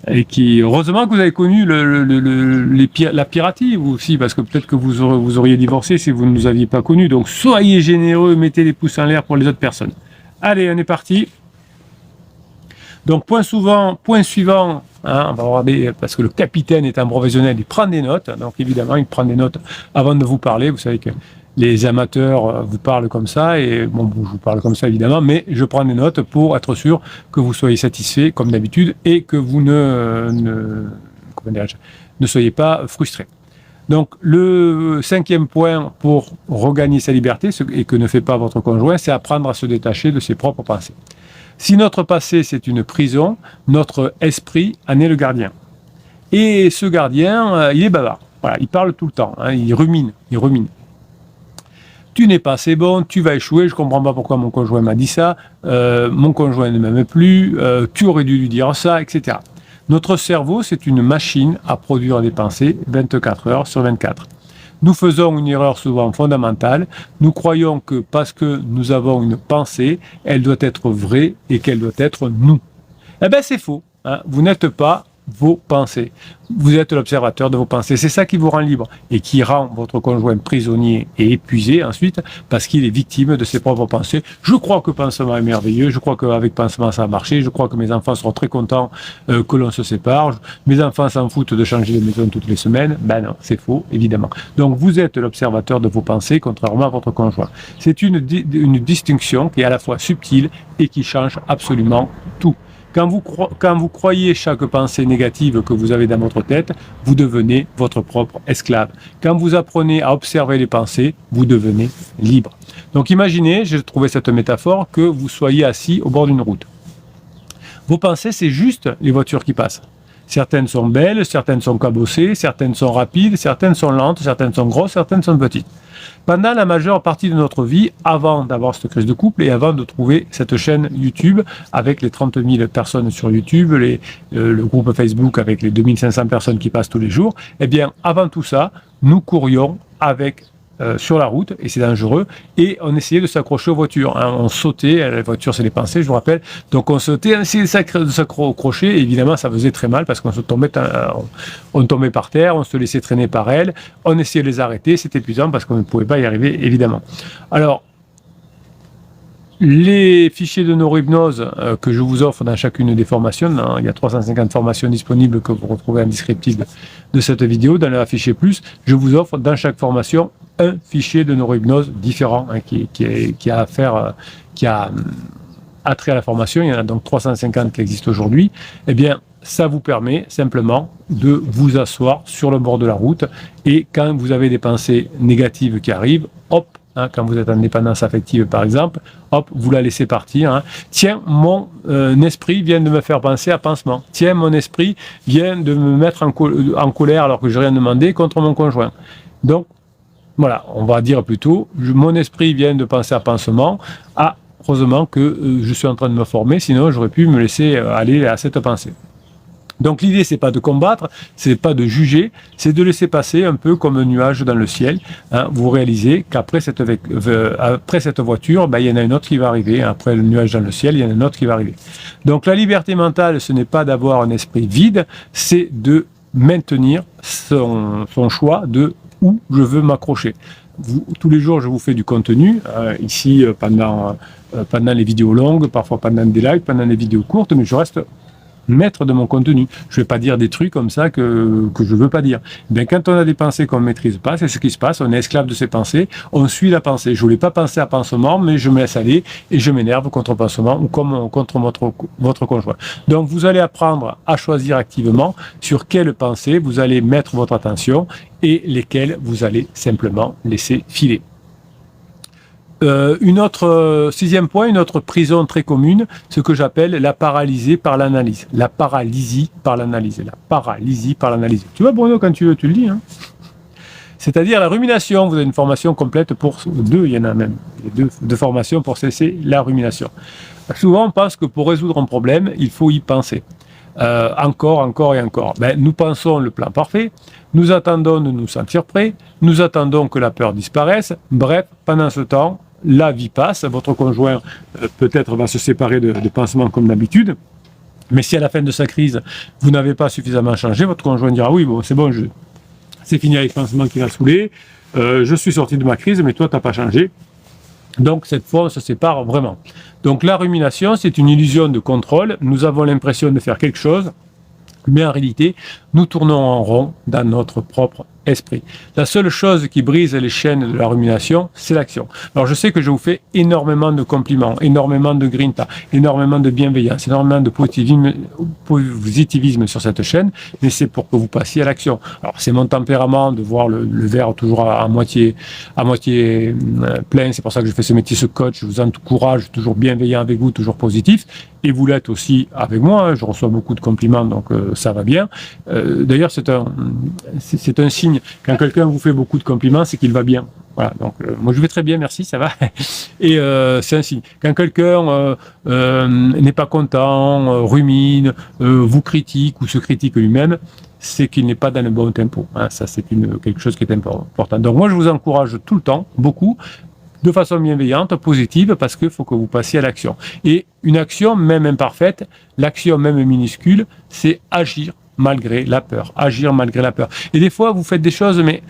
Et qui, heureusement que vous avez connu la piraterie, vous aussi, parce que peut-être que vous auriez divorcé si vous ne nous aviez pas connus. Donc soyez généreux, mettez les pouces en l'air pour les autres personnes. Allez, on est parti. Donc point suivant, hein, on va regarder, parce que le capitaine est un professionnel, il prend des notes, donc évidemment il prend des notes avant de vous parler, vous savez que les amateurs vous parlent comme ça, et bon, je vous parle comme ça évidemment, mais je prends des notes pour être sûr que vous soyez satisfait comme d'habitude et que vous ne soyez pas frustré. Donc le 5e point pour regagner sa liberté, et que ne fait pas votre conjoint, c'est apprendre à se détacher de ses propres pensées. Si notre passé c'est une prison, notre esprit en est le gardien. Et ce gardien, il est bavard. Voilà, il parle tout le temps, hein, il rumine. Tu n'es pas assez bon, tu vas échouer, je comprends pas pourquoi mon conjoint m'a dit ça, mon conjoint ne m'aime plus, tu aurais dû lui dire ça, etc. Notre cerveau, c'est une machine à produire des pensées 24 heures sur 24. Nous faisons une erreur souvent fondamentale. Nous croyons que parce que nous avons une pensée, elle doit être vraie et qu'elle doit être nous. Eh bien, c'est faux. Hein. Vous n'êtes pas vos pensées. Vous êtes l'observateur de vos pensées. C'est ça qui vous rend libre et qui rend votre conjoint prisonnier et épuisé ensuite parce qu'il est victime de ses propres pensées. Je crois que Pansement est merveilleux. Je crois qu'avec Pansement ça a marché. Je crois que mes enfants seront très contents que l'on se sépare. Mes enfants s'en foutent de changer de maison toutes les semaines. Ben non, c'est faux, évidemment. Donc vous êtes l'observateur de vos pensées contrairement à votre conjoint. C'est une distinction qui est à la fois subtile et qui change absolument tout. Quand vous croyez chaque pensée négative que vous avez dans votre tête, vous devenez votre propre esclave. Quand vous apprenez à observer les pensées, vous devenez libre. Donc imaginez, j'ai trouvé cette métaphore, que vous soyez assis au bord d'une route. Vos pensées, c'est juste les voitures qui passent. Certaines sont belles, certaines sont cabossées, certaines sont rapides, certaines sont lentes, certaines sont grosses, certaines sont petites. Pendant la majeure partie de notre vie, avant d'avoir cette crise de couple et avant de trouver cette chaîne YouTube avec les 30 000 personnes sur YouTube, le groupe Facebook avec les 2500 personnes qui passent tous les jours, eh bien, avant tout ça, nous courions sur la route, et c'est dangereux, et on essayait de s'accrocher aux voitures. Hein. On sautait, la voiture c'est les pensées, je vous rappelle, donc on sautait, on essayait de s'accrocher, et évidemment ça faisait très mal parce qu'on on tombait par terre, on se laissait traîner par elles, on essayait de les arrêter, c'était épuisant parce qu'on ne pouvait pas y arriver, évidemment. Alors, les fichiers de neurohypnose que je vous offre dans chacune des formations, il y a 350 formations disponibles que vous retrouvez en descriptif de cette vidéo, dans le fichier plus, je vous offre dans chaque formation un fichier de neurohypnose différent hein, qui a attrait à la formation. Il y en a donc 350 qui existent aujourd'hui. Eh bien, ça vous permet simplement de vous asseoir sur le bord de la route et quand vous avez des pensées négatives qui arrivent, hop, quand vous êtes en dépendance affective par exemple, hop, vous la laissez partir. Tiens, mon esprit vient de me faire penser à pansement. Tiens, mon esprit vient de me mettre en colère alors que je n'ai rien demandé contre mon conjoint. Donc, voilà, on va dire plutôt, mon esprit vient de penser à pansement. Ah, heureusement que je suis en train de me former, sinon j'aurais pu me laisser aller à cette pensée. Donc l'idée, c'est pas de combattre, c'est pas de juger, c'est de laisser passer un peu comme un nuage dans le ciel. Vous réalisez qu'après cette voiture, il y en a une autre qui va arriver. Après le nuage dans le ciel, il y en a une autre qui va arriver. Donc la liberté mentale, ce n'est pas d'avoir un esprit vide, c'est de maintenir son choix de où je veux m'accrocher. Tous les jours, je vous fais du contenu, ici pendant les vidéos longues, parfois pendant des lives, pendant des vidéos courtes, mais je reste maître de mon contenu. Je ne vais pas dire des trucs comme ça que je ne veux pas dire. Bien, quand on a des pensées qu'on ne maîtrise pas, c'est ce qui se passe, on est esclave de ses pensées, on suit la pensée. Je ne voulais pas penser à pansement, mais je me laisse aller et je m'énerve contre pansement ou contre votre conjoint. Donc, vous allez apprendre à choisir activement sur quelles pensées vous allez mettre votre attention et lesquelles vous allez simplement laisser filer. Sixième point, une autre prison très commune, ce que j'appelle la paralysie par l'analyse. La paralysie par l'analyse. La paralysie par l'analyse. Tu vois, Bruno, quand tu veux, tu le dis. C'est-à-dire la rumination. Vous avez une formation complète pour deux, il y en a même. Deux formations pour cesser la rumination. Souvent, on pense que pour résoudre un problème, il faut y penser. Encore et encore. Nous pensons le plan parfait, nous attendons de nous sentir prêts, nous attendons que la peur disparaisse. Bref, pendant ce temps, la vie passe, votre conjoint peut-être va se séparer de pansements comme d'habitude, mais si à la fin de sa crise, vous n'avez pas suffisamment changé, votre conjoint dira oui, bon, c'est bon, c'est fini avec pansement qui va saouler, je suis sorti de ma crise, mais toi, tu n'as pas changé. Donc cette fois, on se sépare vraiment. Donc la rumination, c'est une illusion de contrôle. Nous avons l'impression de faire quelque chose, mais en réalité, nous tournons en rond dans notre propre esprit. La seule chose qui brise les chaînes de la rumination, c'est l'action. Alors je sais que je vous fais énormément de compliments, énormément de grinta, énormément de bienveillance, énormément de positivisme sur cette chaîne, mais c'est pour que vous passiez à l'action. Alors c'est mon tempérament de voir le verre toujours à moitié plein, c'est pour ça que je fais ce métier, ce coach, je vous encourage, toujours bienveillant avec vous, toujours positif, et vous l'êtes aussi avec moi, je reçois beaucoup de compliments, donc ça va bien. D'ailleurs, c'est un signe. Quand quelqu'un vous fait beaucoup de compliments, c'est qu'il va bien. Voilà, donc moi je vais très bien, merci, ça va. Et c'est un signe. Quand quelqu'un n'est pas content, rumine, vous critique ou se critique lui-même, c'est qu'il n'est pas dans le bon tempo. Ça, c'est quelque chose qui est important. Donc moi, je vous encourage tout le temps, beaucoup, de façon bienveillante, positive, parce qu'il faut que vous passiez à l'action. Et une action, même imparfaite, l'action même minuscule, c'est agir malgré la peur. Agir malgré la peur. Et des fois, vous faites des choses, mais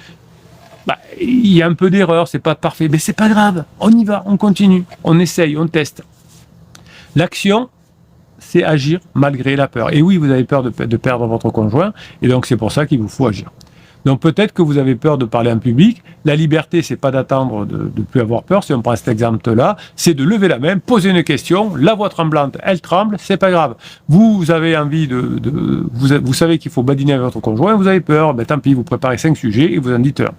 il y a un peu d'erreur, c'est pas parfait, mais c'est pas grave. On y va, on continue, on essaye, on teste. L'action, c'est agir malgré la peur. Et oui, vous avez peur de perdre votre conjoint, et donc c'est pour ça qu'il vous faut agir. Donc peut-être que vous avez peur de parler en public. La liberté, c'est pas d'attendre de plus avoir peur. Si on prend cet exemple-là, c'est de lever la main, poser une question. La voix tremblante, elle tremble, c'est pas grave. Vous avez envie vous savez qu'il faut badiner avec votre conjoint, vous avez peur, tant pis, vous préparez 5 sujets et vous en dites un.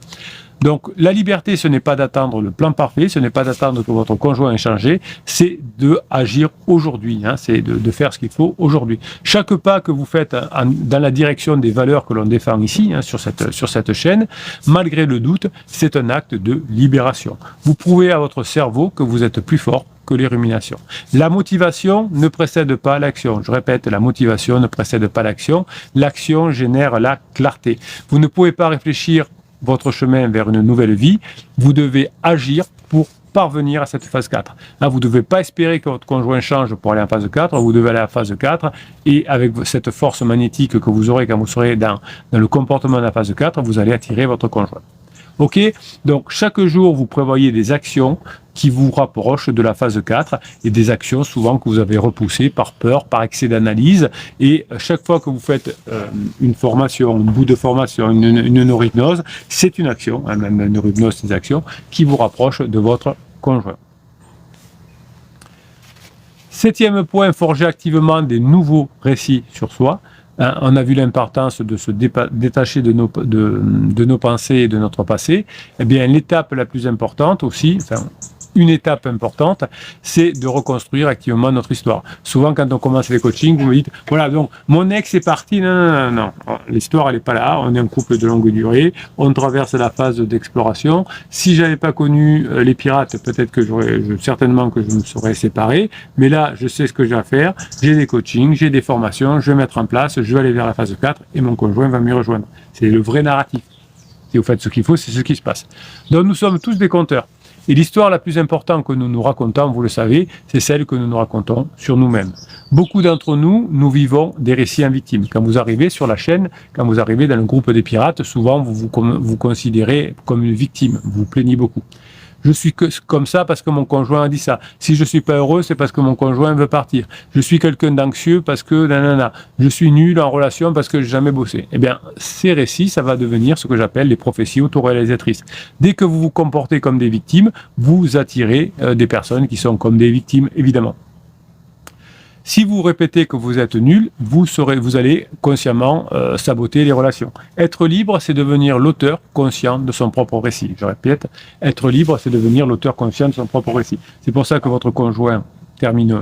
Donc la liberté, ce n'est pas d'attendre le plan parfait, ce n'est pas d'attendre que votre conjoint ait changé, c'est d'agir aujourd'hui, c'est de faire ce qu'il faut aujourd'hui. Chaque pas que vous faites dans la direction des valeurs que l'on défend ici, sur cette chaîne, malgré le doute, c'est un acte de libération. Vous prouvez à votre cerveau que vous êtes plus fort que les ruminations. La motivation ne précède pas l'action. Je répète, la motivation ne précède pas l'action. L'action génère la clarté. Vous ne pouvez pas réfléchir votre chemin vers une nouvelle vie, vous devez agir pour parvenir à cette phase 4. Là, vous ne devez pas espérer que votre conjoint change pour aller en phase 4, vous devez aller à la phase 4, et avec cette force magnétique que vous aurez quand vous serez dans le comportement de la phase 4, vous allez attirer votre conjoint. Ok, donc chaque jour, vous prévoyez des actions qui vous rapprochent de la phase 4 et des actions souvent que vous avez repoussées par peur, par excès d'analyse. Et chaque fois que vous faites une formation, un bout de formation, une neurohypnose, c'est une action, même une neurohypnose, c'est des actions qui vous rapprochent de votre conjoint. Septième point, forger activement des nouveaux récits sur soi. Hein, on a vu l'importance de se détacher de nos pensées et de notre passé. Eh bien, l'étape la plus importante aussi, enfin, une étape importante, c'est de reconstruire activement notre histoire. Souvent, quand on commence les coachings, vous me dites, voilà, donc, mon ex est parti, non. L'histoire, elle n'est pas là, on est un couple de longue durée, on traverse la phase d'exploration. Si j'avais pas connu les pirates, peut-être que certainement que je me serais séparé, mais là, je sais ce que j'ai à faire, j'ai des coachings, j'ai des formations, je vais mettre en place, je vais aller vers la phase 4 et mon conjoint va m'y rejoindre. C'est le vrai narratif. Si vous faites ce qu'il faut, c'est ce qui se passe. Donc, nous sommes tous des conteurs. Et l'histoire la plus importante que nous nous racontons, vous le savez, c'est celle que nous nous racontons sur nous-mêmes. Beaucoup d'entre nous, nous vivons des récits en victime. Quand vous arrivez sur la chaîne, quand vous arrivez dans le groupe des pirates, souvent vous considérez comme une victime, vous vous plaignez beaucoup. Je suis comme ça parce que mon conjoint a dit ça. Si je suis pas heureux, c'est parce que mon conjoint veut partir. Je suis quelqu'un d'anxieux parce que nanana. Je suis nul en relation parce que j'ai jamais bossé. Eh bien, ces récits, ça va devenir ce que j'appelle les prophéties autoréalisatrices. Dès que vous vous comportez comme des victimes, vous attirez des personnes qui sont comme des victimes, évidemment. Si vous répétez que vous êtes nul, vous allez consciemment saboter les relations. Être libre, c'est devenir l'auteur conscient de son propre récit. Je répète, être libre, c'est devenir l'auteur conscient de son propre récit. C'est pour ça que votre conjoint termine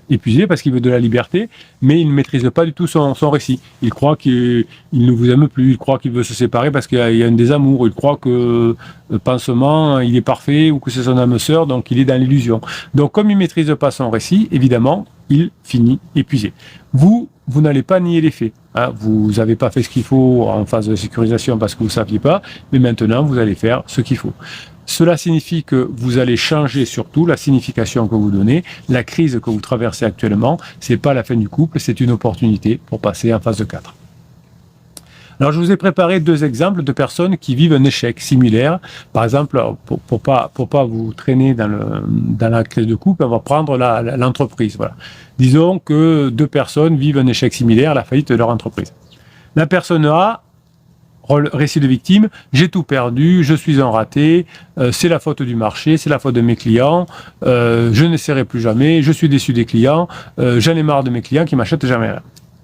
épuisé parce qu'il veut de la liberté, mais il ne maîtrise pas du tout son récit. Il croit qu'il ne vous aime plus, il croit qu'il veut se séparer parce qu'il y a un désamour, il croit que le pansement, il est parfait ou que c'est son âme sœur, donc il est dans l'illusion. Donc comme il ne maîtrise pas son récit, évidemment, il finit épuisé. Vous n'allez pas nier les faits. Hein. Vous n'avez pas fait ce qu'il faut en phase de sécurisation parce que vous ne saviez pas, mais maintenant, vous allez faire ce qu'il faut. Cela signifie que vous allez changer surtout la signification que vous donnez. La crise que vous traversez actuellement, c'est pas la fin du couple, c'est une opportunité pour passer en phase 4. Alors, je vous ai préparé 2 exemples de personnes qui vivent un échec similaire. Par exemple, pour pas vous traîner dans la crise de couple, on va prendre l'entreprise. Voilà. Disons que 2 personnes vivent un échec similaire, la faillite de leur entreprise. La personne A, récit de victime, j'ai tout perdu, je suis un raté, c'est la faute du marché, c'est la faute de mes clients, je n'essaierai plus jamais, je suis déçu des clients, j'en ai marre de mes clients qui m'achètent jamais rien.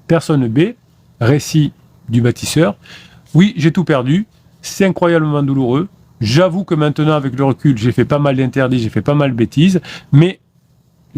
Personne B, récit du bâtisseur, oui, j'ai tout perdu, c'est incroyablement douloureux, j'avoue que maintenant avec le recul, j'ai fait pas mal d'interdits, j'ai fait pas mal de bêtises, mais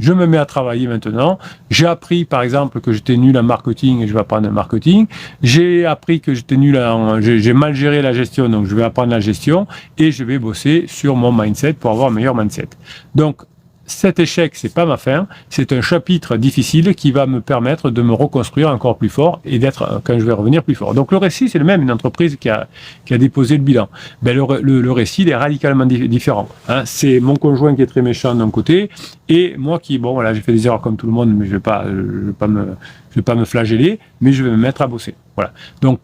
je me mets à travailler maintenant. J'ai appris, par exemple, que j'étais nul en marketing et je vais apprendre le marketing. J'ai appris que j'ai mal géré la gestion, donc je vais apprendre la gestion et je vais bosser sur mon mindset pour avoir un meilleur mindset. Donc, cet échec, c'est pas ma fin, c'est un chapitre difficile qui va me permettre de me reconstruire encore plus fort et d'être, quand je vais revenir, plus fort. Donc le récit, c'est le même, une entreprise qui a déposé le bilan. Ben, le récit, il est radicalement différent. Hein. C'est mon conjoint qui est très méchant d'un côté et moi qui, bon voilà, j'ai fait des erreurs comme tout le monde, mais je vais pas me flageller, mais je vais me mettre à bosser. Voilà. Donc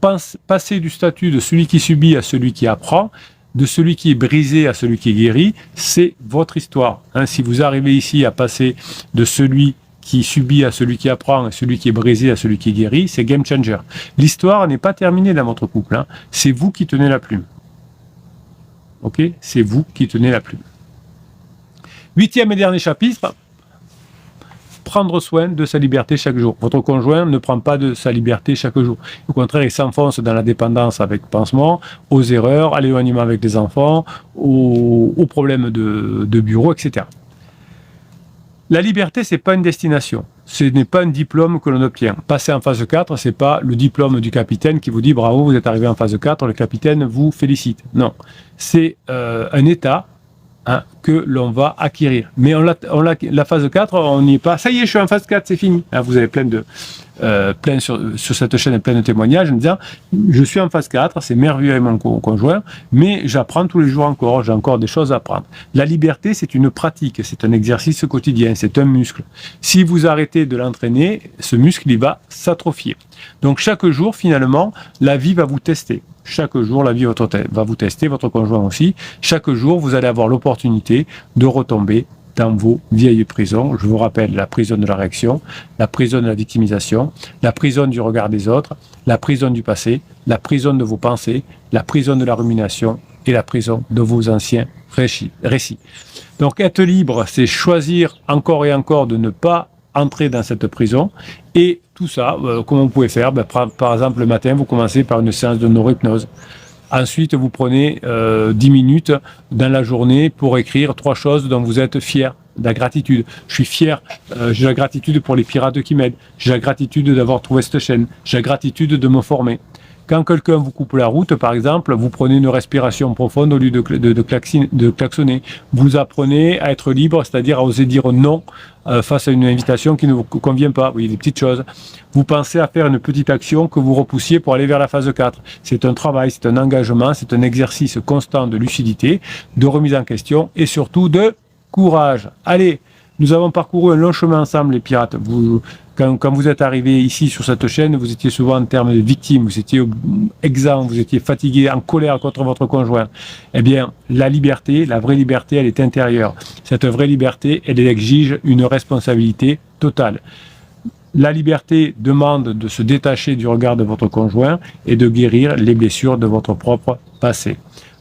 passer du statut de celui qui subit à celui qui apprend, de celui qui est brisé à celui qui est guéri, c'est votre histoire. Hein, si vous arrivez ici à passer de celui qui subit à celui qui apprend et celui qui est brisé à celui qui est guéri, c'est game changer. L'histoire n'est pas terminée dans votre couple. Hein. C'est vous qui tenez la plume. Ok ? C'est vous qui tenez la plume. 8e et dernier chapitre. Prendre soin de sa liberté chaque jour. Votre conjoint ne prend pas de sa liberté chaque jour. Au contraire, il s'enfonce dans la dépendance avec pansement, aux erreurs, à l'éloignement avec les enfants, aux problèmes de bureau, etc. La liberté, c'est pas une destination. Ce n'est pas un diplôme que l'on obtient. Passer en phase 4, c'est pas le diplôme du capitaine qui vous dit bravo, vous êtes arrivé en phase 4, le capitaine vous félicite. Non. C'est un état que l'on va acquérir. Mais la phase 4, on n'y est pas. Ça y est, je suis en phase 4, c'est fini. Vous avez plein sur cette chaîne, plein de témoignages en disant je suis en phase 4, c'est merveilleux avec mon conjoint, mais j'apprends tous les jours encore, j'ai encore des choses à apprendre. La liberté, c'est une pratique, c'est un exercice quotidien, c'est un muscle. Si vous arrêtez de l'entraîner, ce muscle, il va s'atrophier. Donc chaque jour, finalement, la vie va vous tester. Chaque jour, la vie va vous tester, votre conjoint aussi. Chaque jour, vous allez avoir l'opportunité de retomber dans vos vieilles prisons. Je vous rappelle la prison de la réaction, la prison de la victimisation, la prison du regard des autres, la prison du passé, la prison de vos pensées, la prison de la rumination et la prison de vos anciens récits. Donc être libre, c'est choisir encore et encore de ne pas entrer dans cette prison. Et tout ça, comment vous pouvez faire? Par exemple, le matin, vous commencez par une séance de neurohypnose. Ensuite, vous prenez 10 minutes dans la journée pour écrire 3 choses dont vous êtes fier. De la gratitude. Je suis fier, j'ai la gratitude pour les pirates qui m'aident. J'ai la gratitude d'avoir trouvé cette chaîne. J'ai la gratitude de me former. Quand quelqu'un vous coupe la route, par exemple, vous prenez une respiration profonde au lieu de klaxonner. Vous apprenez à être libre, c'est-à-dire à oser dire non face à une invitation qui ne vous convient pas. Oui, des petites choses. Vous pensez à faire une petite action que vous repoussiez pour aller vers la phase 4. C'est un travail, c'est un engagement, c'est un exercice constant de lucidité, de remise en question et surtout de courage. Allez, nous avons parcouru un long chemin ensemble, les pirates. Quand vous êtes arrivés ici sur cette chaîne, vous étiez souvent en termes de victimes, vous étiez exempt, vous étiez fatigué, en colère contre votre conjoint. Eh bien, la liberté, la vraie liberté, elle est intérieure. Cette vraie liberté, elle exige une responsabilité totale. La liberté demande de se détacher du regard de votre conjoint et de guérir les blessures de votre propre passé.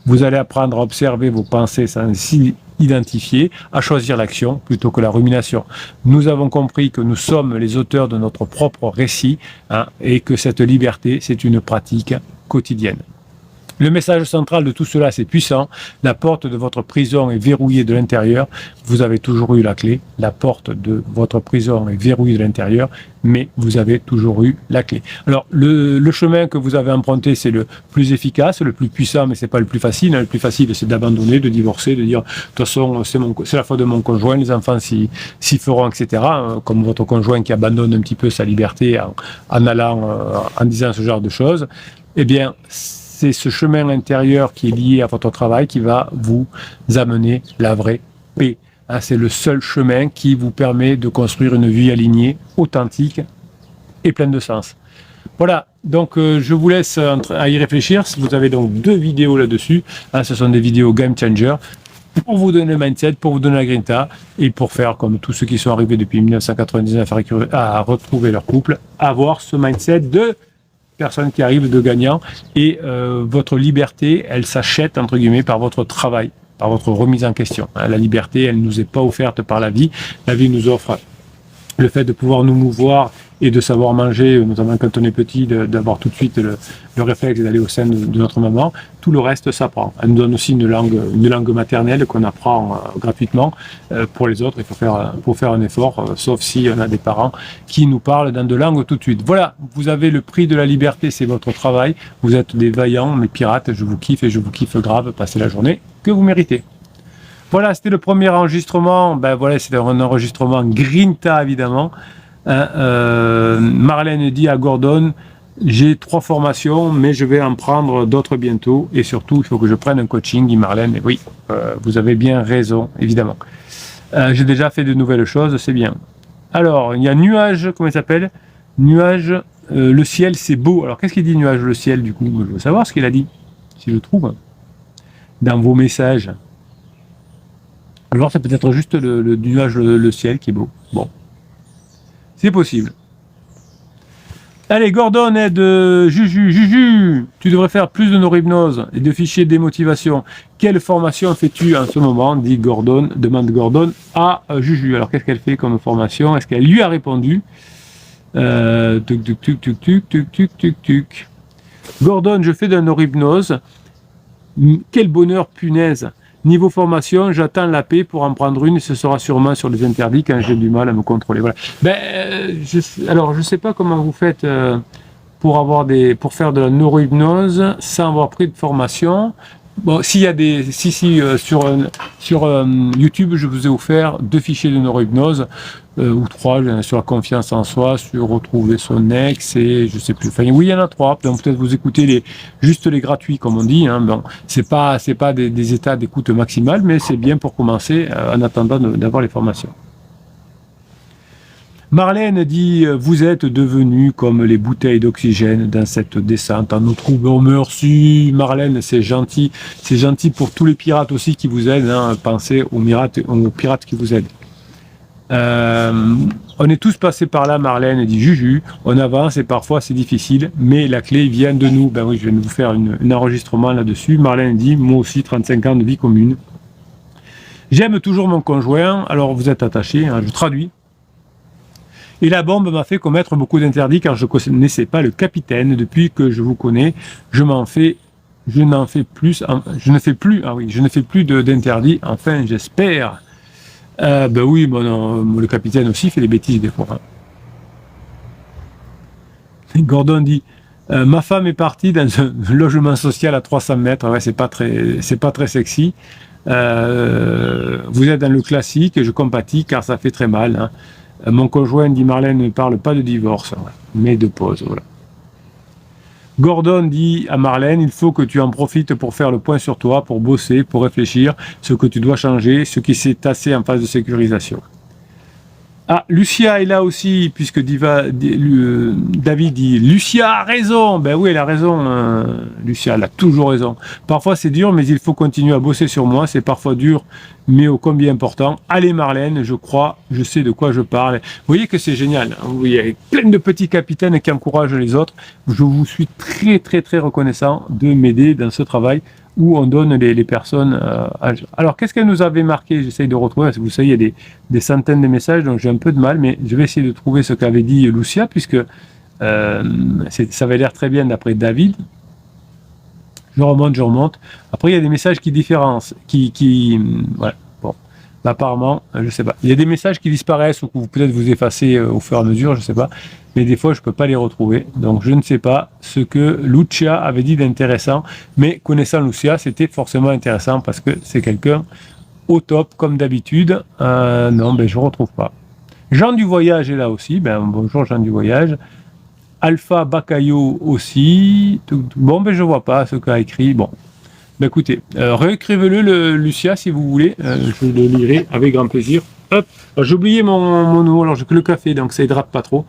Vous allez apprendre à observer vos pensées sans s'y identifier, à choisir l'action plutôt que la rumination. Nous avons compris que nous sommes les auteurs de notre propre récit et que cette liberté, c'est une pratique quotidienne. Le message central de tout cela, c'est puissant. La porte de votre prison est verrouillée de l'intérieur. Vous avez toujours eu la clé. La porte de votre prison est verrouillée de l'intérieur, mais vous avez toujours eu la clé. Alors, le chemin que vous avez emprunté, c'est le plus efficace, le plus puissant, mais c'est pas le plus facile. Le plus facile, c'est d'abandonner, de divorcer, de dire, de toute façon, c'est la faute de mon conjoint, les enfants s'y feront, etc. Comme votre conjoint qui abandonne un petit peu sa liberté en disant ce genre de choses. Eh bien, c'est ce chemin intérieur qui est lié à votre travail qui va vous amener la vraie paix. C'est le seul chemin qui vous permet de construire une vie alignée, authentique et pleine de sens. Voilà, donc je vous laisse à y réfléchir. Vous avez donc 2 vidéos là-dessus. Ce sont des vidéos Game Changer pour vous donner le mindset, pour vous donner la grinta et pour faire comme tous ceux qui sont arrivés depuis 1999 à retrouver leur couple, avoir ce mindset de personnes qui arrivent de gagnants et votre liberté, elle s'achète entre guillemets par votre travail, par votre remise en question. La liberté, elle ne nous est pas offerte par la vie. La vie nous offre le fait de pouvoir nous mouvoir et de savoir manger, notamment quand on est petit, d'avoir tout de suite le réflexe d'aller au sein de notre maman. Tout le reste s'apprend. Elle nous donne aussi une langue maternelle qu'on apprend gratuitement. Pour les autres, il faut faire un effort, sauf si on a des parents qui nous parlent dans de langues tout de suite. Voilà, vous avez le prix de la liberté, c'est votre travail. Vous êtes des vaillants, mes pirates, je vous kiffe et je vous kiffe grave. Passez la journée que vous méritez. Voilà, c'était le premier enregistrement. Voilà, c'était un enregistrement Grinta, évidemment. Marlène dit à Gordon, j'ai 3 formations, mais je vais en prendre d'autres bientôt. Et surtout, il faut que je prenne un coaching, dit Marlène. Et oui, vous avez bien raison, évidemment. J'ai déjà fait de nouvelles choses, c'est bien. Alors, il y a Nuage, comment il s'appelle? Nuage, le ciel, c'est beau. Alors, qu'est-ce qu'il dit Nuage, le ciel, du coup? Je veux savoir ce qu'il a dit, si je trouve, dans vos messages. Alors, c'est peut-être juste le nuage, le ciel qui est beau. Bon. C'est possible. Allez, Gordon aide Juju, tu devrais faire plus de neurohypnose et de fichiers de démotivation. Quelle formation fais-tu en ce moment, demande Gordon à Juju. Alors, qu'est-ce qu'elle fait comme formation? Est-ce qu'elle lui a répondu? Gordon, je fais de la neurohypnose. Quel bonheur, punaise. Niveau formation, j'attends la paix pour en prendre une, ce sera sûrement sur les interdits quand j'ai du mal à me contrôler. Voilà. Alors, je ne sais pas comment vous faites pour faire de la neurohypnose sans avoir pris de formation. Bon, s'il y a sur YouTube, je vous ai offert 2 fichiers de neurohypnose, ou 3, sur la confiance en soi, sur retrouver son ex, et je sais plus. Enfin, oui, il y en a 3. Donc peut-être vous écoutez juste les gratuits, comme on dit. Bon, c'est pas des états d'écoute maximale, mais c'est bien pour commencer en attendant d'avoir les formations. Marlène dit, vous êtes devenus comme les bouteilles d'oxygène dans cette descente en eau trouble. Oh merci Marlène, c'est gentil pour tous les pirates aussi qui vous aident. Pensez aux pirates qui vous aident. On est tous passés par là, Marlène dit Juju. On avance et parfois c'est difficile, mais la clé vient de nous. Ben oui, je viens de vous faire un enregistrement là-dessus. Marlène dit, moi aussi 35 ans de vie commune. J'aime toujours mon conjoint. Alors vous êtes attachés, je traduis. Et la bombe m'a fait commettre beaucoup d'interdits car je ne connaissais pas le capitaine. Depuis que je vous connais, je ne fais plus d'interdits. Enfin, j'espère. Ben oui, le capitaine aussi fait des bêtises des fois. Gordon dit, ma femme est partie dans un logement social à 300 mètres. Ouais, c'est pas très sexy. Vous êtes dans le classique, je compatis car ça fait très mal. Hein. Mon conjoint, dit Marlène, ne parle pas de divorce, mais de pause. Voilà. Gordon dit à Marlène, il faut que tu en profites pour faire le point sur toi, pour bosser, pour réfléchir, ce que tu dois changer, ce qui s'est tassé en phase de sécurisation. Ah, Lucia est là aussi, puisque David dit « Lucia a raison !» Ben oui, elle a raison, Lucia, elle a toujours raison. Parfois c'est dur, mais il faut continuer à bosser sur moi, c'est parfois dur, mais ô combien important. Allez Marlène, je crois, je sais de quoi je parle. Vous voyez que c'est génial, hein. Il y a plein de petits capitaines qui encouragent les autres. Je vous suis très très très reconnaissant de m'aider dans ce travail où on donne les personnes âgées. Alors, qu'est-ce qu'elle nous avait marqué? J'essaye de retrouver, parce que vous savez, il y a des centaines de messages, donc j'ai un peu de mal, mais je vais essayer de trouver ce qu'avait dit Lucia, puisque ça avait l'air très bien d'après David. Je remonte. Après, il y a des messages qui différencient, voilà. Bon, apparemment, je sais pas. Il y a des messages qui disparaissent ou que vous peut-être vous effacez au fur et à mesure, je sais pas. Mais des fois, je peux pas les retrouver. Donc, je ne sais pas ce que Lucia avait dit d'intéressant. Mais connaissant Lucia, c'était forcément intéressant parce que c'est quelqu'un au top, comme d'habitude. Non, je retrouve pas. Jean du Voyage est là aussi. Bonjour Jean du Voyage. Alpha Bacayo aussi. Bon, je vois pas ce qu'a écrit. Bon. Écoutez, réécrivez-le, Lucia, si vous voulez. Je le lirai avec grand plaisir. Hop. J'ai oublié mon nom. Alors, j'ai que le café, donc ça hydrate pas trop.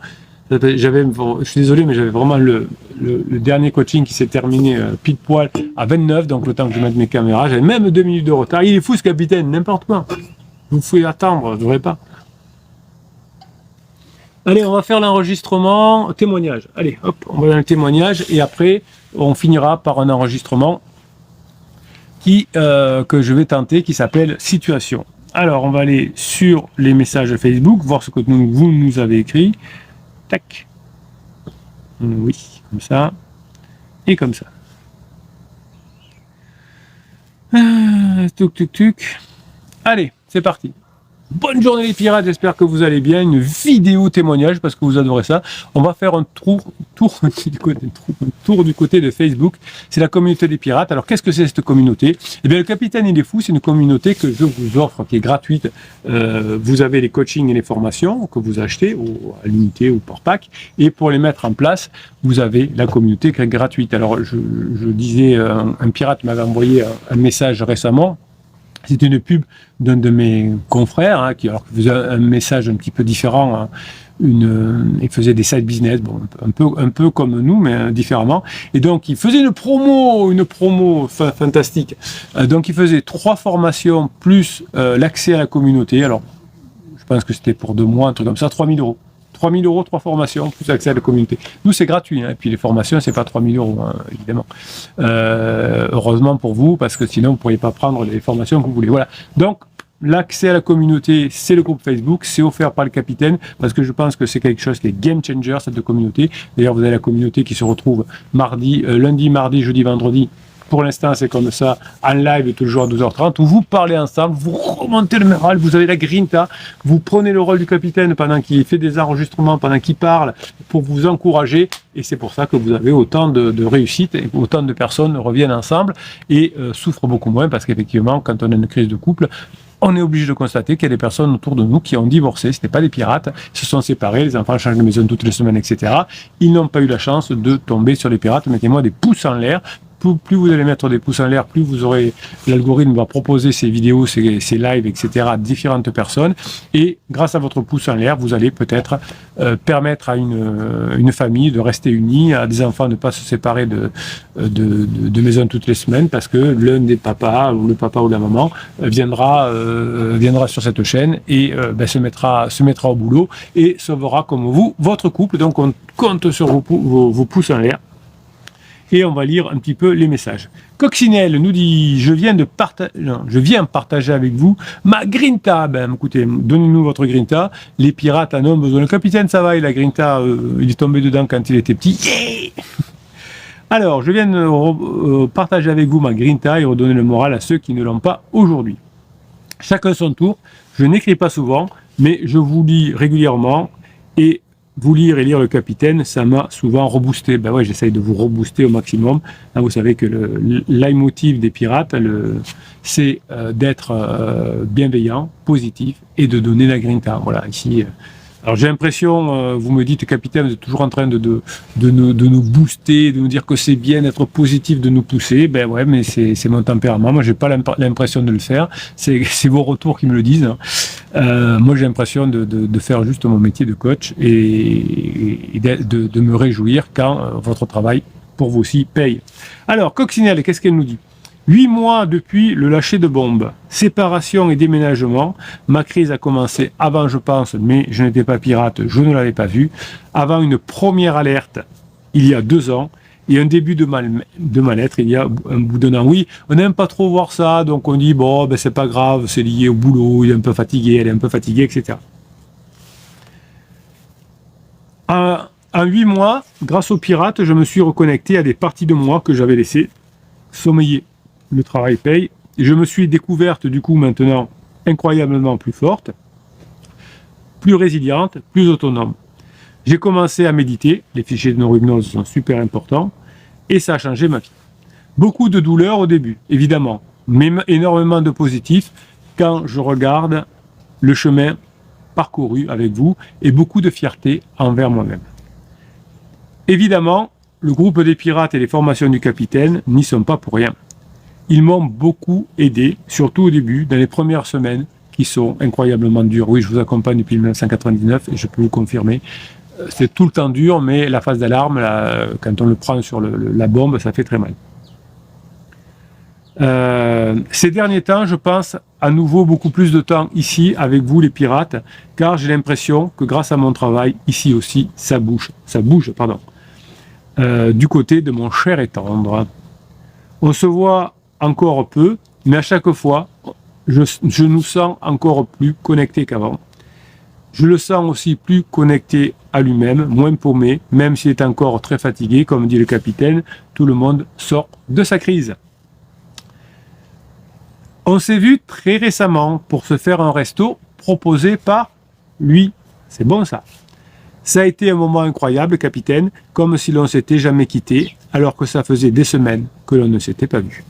Je suis désolé, mais j'avais vraiment le dernier coaching qui s'est terminé pile poil à 29, donc le temps que je mette mes caméras. J'avais même 2 minutes de retard. Il est fou ce capitaine, n'importe quoi. Vous pouvez attendre, je ne devrais pas. Allez, on va faire l'enregistrement témoignage. Allez, hop, on va dans le témoignage et après, on finira par un enregistrement que je vais tenter, qui s'appelle Situation. Alors, on va aller sur les messages Facebook, voir ce que vous nous avez écrit. Tac. Oui, comme ça. Et comme ça. Tuc. Allez, c'est parti. Bonne journée les pirates, j'espère que vous allez bien. Une vidéo témoignage parce que vous adorez ça. On va faire un tour du côté de Facebook. C'est la communauté des pirates. Alors qu'est-ce que c'est cette communauté? Eh bien le capitaine il est fou, c'est une communauté que je vous offre qui est gratuite. Vous avez les coachings et les formations que vous achetez à l'unité ou par pack. Et pour les mettre en place, vous avez la communauté qui est gratuite. Alors je disais, un pirate m'avait envoyé un message récemment. C'était une pub d'un de mes confrères qui faisait un message un petit peu différent. Hein, il faisait des side business, bon, un peu comme nous, mais différemment. Et donc, il faisait une promo fantastique. Donc, il faisait 3 formations plus l'accès à la communauté. Alors, je pense que c'était pour 2 mois, un truc comme ça, 3 000 €. 3 000 €, 3 formations, plus accès à la communauté. Nous, c'est gratuit. Hein, et puis, les formations, c'est pas 3 000 €, hein, évidemment. Heureusement pour vous, parce que sinon, vous ne pourriez pas prendre les formations que vous voulez. Voilà. Donc, l'accès à la communauté, c'est le groupe Facebook. C'est offert par le capitaine, parce que je pense que c'est quelque chose qui est game changer, cette communauté. D'ailleurs, vous avez la communauté qui se retrouve lundi, mardi, jeudi, vendredi. Pour l'instant, c'est comme ça, en live, toujours à 12h30, où vous parlez ensemble, vous remontez le moral, vous avez la grinta, vous prenez le rôle du capitaine pendant qu'il fait des enregistrements, pendant qu'il parle, pour vous encourager, et c'est pour ça que vous avez autant de réussite, et autant de personnes reviennent ensemble, et souffrent beaucoup moins, parce qu'effectivement, quand on a une crise de couple, on est obligé de constater qu'il y a des personnes autour de nous qui ont divorcé, ce n'étaient pas des pirates, se sont séparés, les enfants changent de maison toutes les semaines, etc. Ils n'ont pas eu la chance de tomber sur les pirates. Mettez-moi des pouces en l'air. Plus vous allez mettre des pouces en l'air, plus vous aurez, l'algorithme va proposer ces vidéos, ces lives, etc. à différentes personnes. Et grâce à votre pouce en l'air, vous allez peut-être permettre à une famille de rester unie, à des enfants de ne pas se séparer de maison toutes les semaines, parce que l'un des papas, ou le papa ou la maman, viendra sur cette chaîne et se mettra au boulot et sauvera comme vous votre couple. Donc on compte sur vos pouces en l'air. et on va lire un petit peu les messages. Coccinelle nous dit, je viens partager avec vous ma grinta. Ben écoutez, donnez-nous votre grinta. Les pirates en ont besoin. Le capitaine, ça va, et la grinta, il est tombé dedans quand il était petit. Yeah. Alors, je viens de partager avec vous ma grinta et redonner le moral à ceux qui ne l'ont pas aujourd'hui. Chacun son tour. Je n'écris pas souvent, mais je vous lis régulièrement, et vous lire et lire le capitaine, ça m'a souvent reboosté. Ben ouais, j'essaye de vous rebooster au maximum. Là, vous savez que le leitmotiv des pirates, c'est d'être bienveillant, positif, et de donner la grinta. Voilà, ici. Alors j'ai l'impression, vous me dites, capitaine, vous êtes toujours en train de nous booster, de nous dire que c'est bien d'être positif, de nous pousser. Ben ouais, mais c'est mon tempérament. Moi, j'ai pas l'impression de le faire. C'est vos retours qui me le disent. Moi, j'ai l'impression de faire juste mon métier de coach et de me réjouir quand votre travail, pour vous aussi, paye. Alors, Coccinelle, qu'est-ce qu'elle nous dit ? 8 mois depuis le lâcher de bombes, séparation et déménagement. Ma crise a commencé avant, je pense, mais je n'étais pas pirate, je ne l'avais pas vu. Avant une première alerte, il y a 2 ans, et un début de mal-être, il y a un bout d'un an. Oui, on n'aime pas trop voir ça, donc on dit, bon, ben c'est pas grave, c'est lié au boulot, il est un peu fatigué, elle est un peu fatiguée, etc. En 8 mois, grâce aux pirates, je me suis reconnecté à des parties de moi que j'avais laissées sommeiller. Le travail paye. Je me suis découverte du coup maintenant incroyablement plus forte, plus résiliente, plus autonome. J'ai commencé à méditer, les fichiers de neurohypnose sont super importants, et ça a changé ma vie. Beaucoup de douleur au début, évidemment, mais énormément de positif quand je regarde le chemin parcouru avec vous, et beaucoup de fierté envers moi-même. Évidemment, le groupe des pirates et les formations du capitaine n'y sont pas pour rien. Ils m'ont beaucoup aidé, surtout au début, dans les premières semaines, qui sont incroyablement dures. Oui, je vous accompagne depuis 1999 et je peux vous confirmer. C'est tout le temps dur, mais la phase d'alarme, quand on le prend sur la bombe, ça fait très mal. Ces derniers temps, je passe à nouveau beaucoup plus de temps ici avec vous les pirates, car j'ai l'impression que grâce à mon travail, ici aussi, ça bouge, du côté de mon cher et tendre. On se voit encore peu, mais à chaque fois, je nous sens encore plus connectés qu'avant. Je le sens aussi plus connecté à lui-même, moins paumé, même s'il est encore très fatigué, comme dit le capitaine, tout le monde sort de sa crise. On s'est vu très récemment pour se faire un resto proposé par lui. C'est bon ça. Ça a été un moment incroyable, capitaine, comme si l'on ne s'était jamais quitté, alors que ça faisait des semaines que l'on ne s'était pas vu.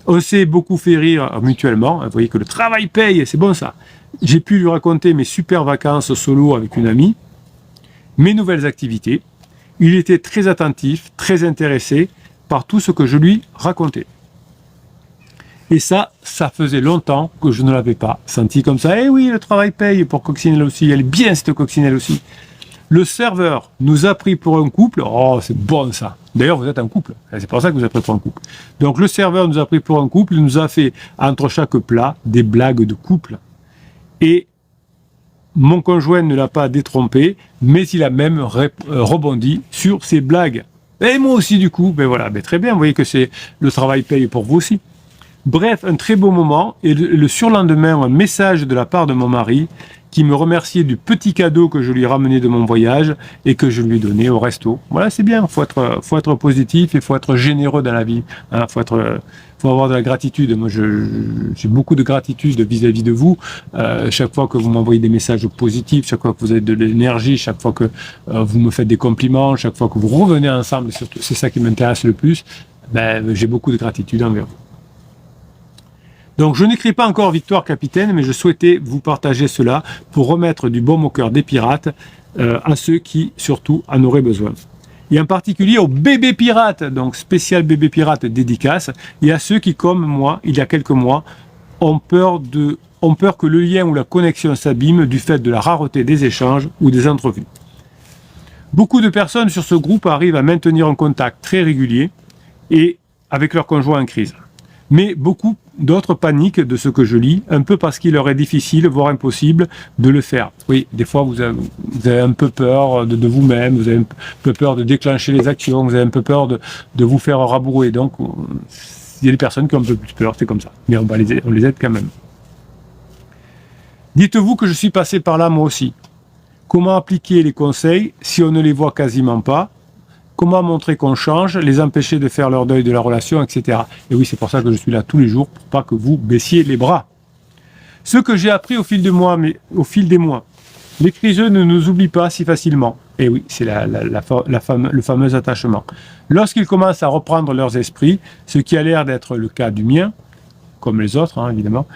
On s'est beaucoup fait rire mutuellement. Vous voyez que le travail paye, c'est bon ça. J'ai pu lui raconter mes super vacances solo avec une amie, mes nouvelles activités. Il était très attentif, très intéressé par tout ce que je lui racontais. Et ça faisait longtemps que je ne l'avais pas senti comme ça. Eh oui, le travail paye pour Coccinelle aussi. Elle est bien cette Coccinelle aussi. Le serveur nous a pris pour un couple. Oh, c'est bon ça. D'ailleurs, vous êtes un couple. C'est pour ça que vous êtes pris pour un couple. Donc, le serveur nous a pris pour un couple. Il nous a fait, entre chaque plat, des blagues de couple. Et mon conjoint ne l'a pas détrompé, mais il a même rebondi sur ces blagues. Et moi aussi, du coup. Ben voilà, ben très bien. Vous voyez que c'est le travail paye pour vous aussi. Bref, un très beau moment. Et le surlendemain, un message de la part de mon mari qui me remerciait du petit cadeau que je lui ai ramené de mon voyage et que je lui ai donné au resto. Voilà, c'est bien, faut être positif et faut être généreux dans la vie. Hein, faut avoir de la gratitude. Moi, j'ai beaucoup de gratitude vis-à-vis de vous. Chaque fois que vous m'envoyez des messages positifs, chaque fois que vous avez de l'énergie, chaque fois que vous me faites des compliments, chaque fois que vous revenez ensemble, surtout, c'est ça qui m'intéresse le plus. Ben, j'ai beaucoup de gratitude envers vous. Donc je n'écris pas encore Victoire Capitaine, mais je souhaitais vous partager cela pour remettre du baume au cœur des pirates à ceux qui surtout en auraient besoin. Et en particulier aux bébés pirates, donc spécial bébé pirate dédicace, et à ceux qui, comme moi, il y a quelques mois, ont peur que le lien ou la connexion s'abîme du fait de la rareté des échanges ou des entrevues. Beaucoup de personnes sur ce groupe arrivent à maintenir un contact très régulier et avec leur conjoint en crise. Mais beaucoup d'autres paniquent de ce que je lis, un peu parce qu'il leur est difficile, voire impossible, de le faire. Oui, des fois vous avez un peu peur de vous-même, vous avez un peu peur de déclencher les actions, vous avez un peu peur de vous faire rabourer. Donc, il y a des personnes qui ont un peu plus peur, c'est comme ça. Mais on les aide quand même. Dites-vous que je suis passé par là moi aussi. Comment appliquer les conseils si on ne les voit quasiment pas? Comment montrer qu'on change, les empêcher de faire leur deuil de la relation, etc. Et oui, c'est pour ça que je suis là tous les jours, pour pas que vous baissiez les bras. Ce que j'ai appris au fil des mois, les criseux ne nous oublient pas si facilement. Et oui, c'est le fameux attachement. Lorsqu'ils commencent à reprendre leurs esprits, ce qui a l'air d'être le cas du mien, comme les autres, hein, évidemment,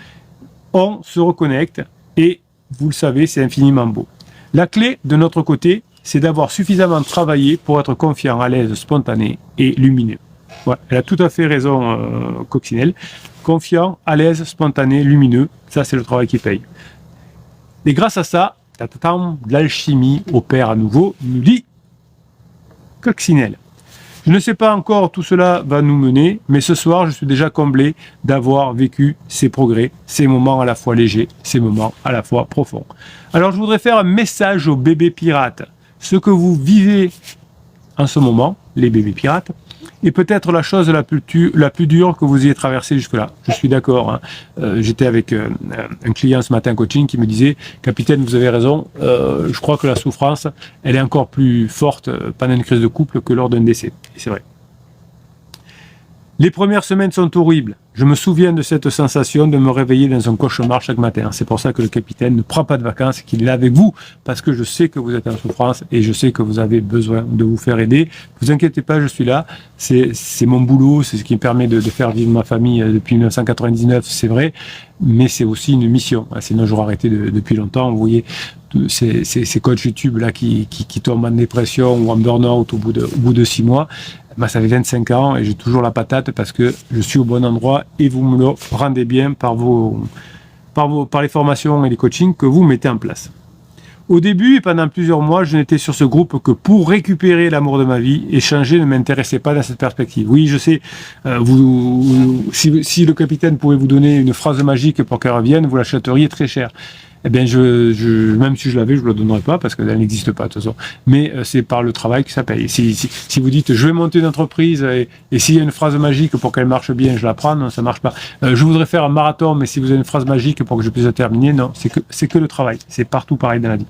on se reconnecte et, vous le savez, c'est infiniment beau. La clé, de notre côté, c'est d'avoir suffisamment travaillé pour être confiant, à l'aise, spontané et lumineux. Ouais, elle a tout à fait raison, Coccinelle. Confiant, à l'aise, spontané, lumineux, ça c'est le travail qui paye. Et grâce à ça, de l'alchimie opère à nouveau, nous dit Coccinelle. Je ne sais pas encore où tout cela va nous mener, mais ce soir, je suis déjà comblé d'avoir vécu ces progrès, ces moments à la fois légers, ces moments à la fois profonds. Alors, je voudrais faire un message aux bébés pirates. Ce que vous vivez en ce moment, les bébés pirates, est peut-être la chose la plus dure que vous ayez traversée jusque-là. Je suis d'accord. Hein. J'étais avec un client ce matin coaching qui me disait « Capitaine, vous avez raison, je crois que la souffrance, elle est encore plus forte pendant une crise de couple que lors d'un décès. » Et c'est vrai. Les premières semaines sont horribles. Je me souviens de cette sensation de me réveiller dans un cauchemar chaque matin. C'est pour ça que le capitaine ne prend pas de vacances, qu'il est là avec vous, parce que je sais que vous êtes en souffrance et je sais que vous avez besoin de vous faire aider. Ne vous inquiétez pas, je suis là. C'est mon boulot, c'est ce qui me permet de faire vivre ma famille depuis 1999, c'est vrai, mais c'est aussi une mission. Sinon, j'aurais arrêté depuis longtemps. Vous voyez, ces coachs YouTube là qui tombent en dépression ou en burn-out au bout de 6 mois. Ça fait 25 ans et j'ai toujours la patate parce que je suis au bon endroit et vous me le rendez bien par les formations et les coachings que vous mettez en place. Au début et pendant plusieurs mois, je n'étais sur ce groupe que pour récupérer l'amour de ma vie et changer ne m'intéressait pas dans cette perspective. Oui, je sais, si le capitaine pouvait vous donner une phrase magique pour qu'elle revienne, vous l'achèteriez très cher. Eh bien, même si je l'avais, je ne le donnerais pas parce qu'elle n'existe pas de toute façon. Mais c'est par le travail que ça paye. Si vous dites, je vais monter une entreprise et s'il y a une phrase magique pour qu'elle marche bien, je la prends, non, ça ne marche pas. Je voudrais faire un marathon, mais si vous avez une phrase magique pour que je puisse le terminer, non, c'est que le travail. C'est partout pareil dans la vie.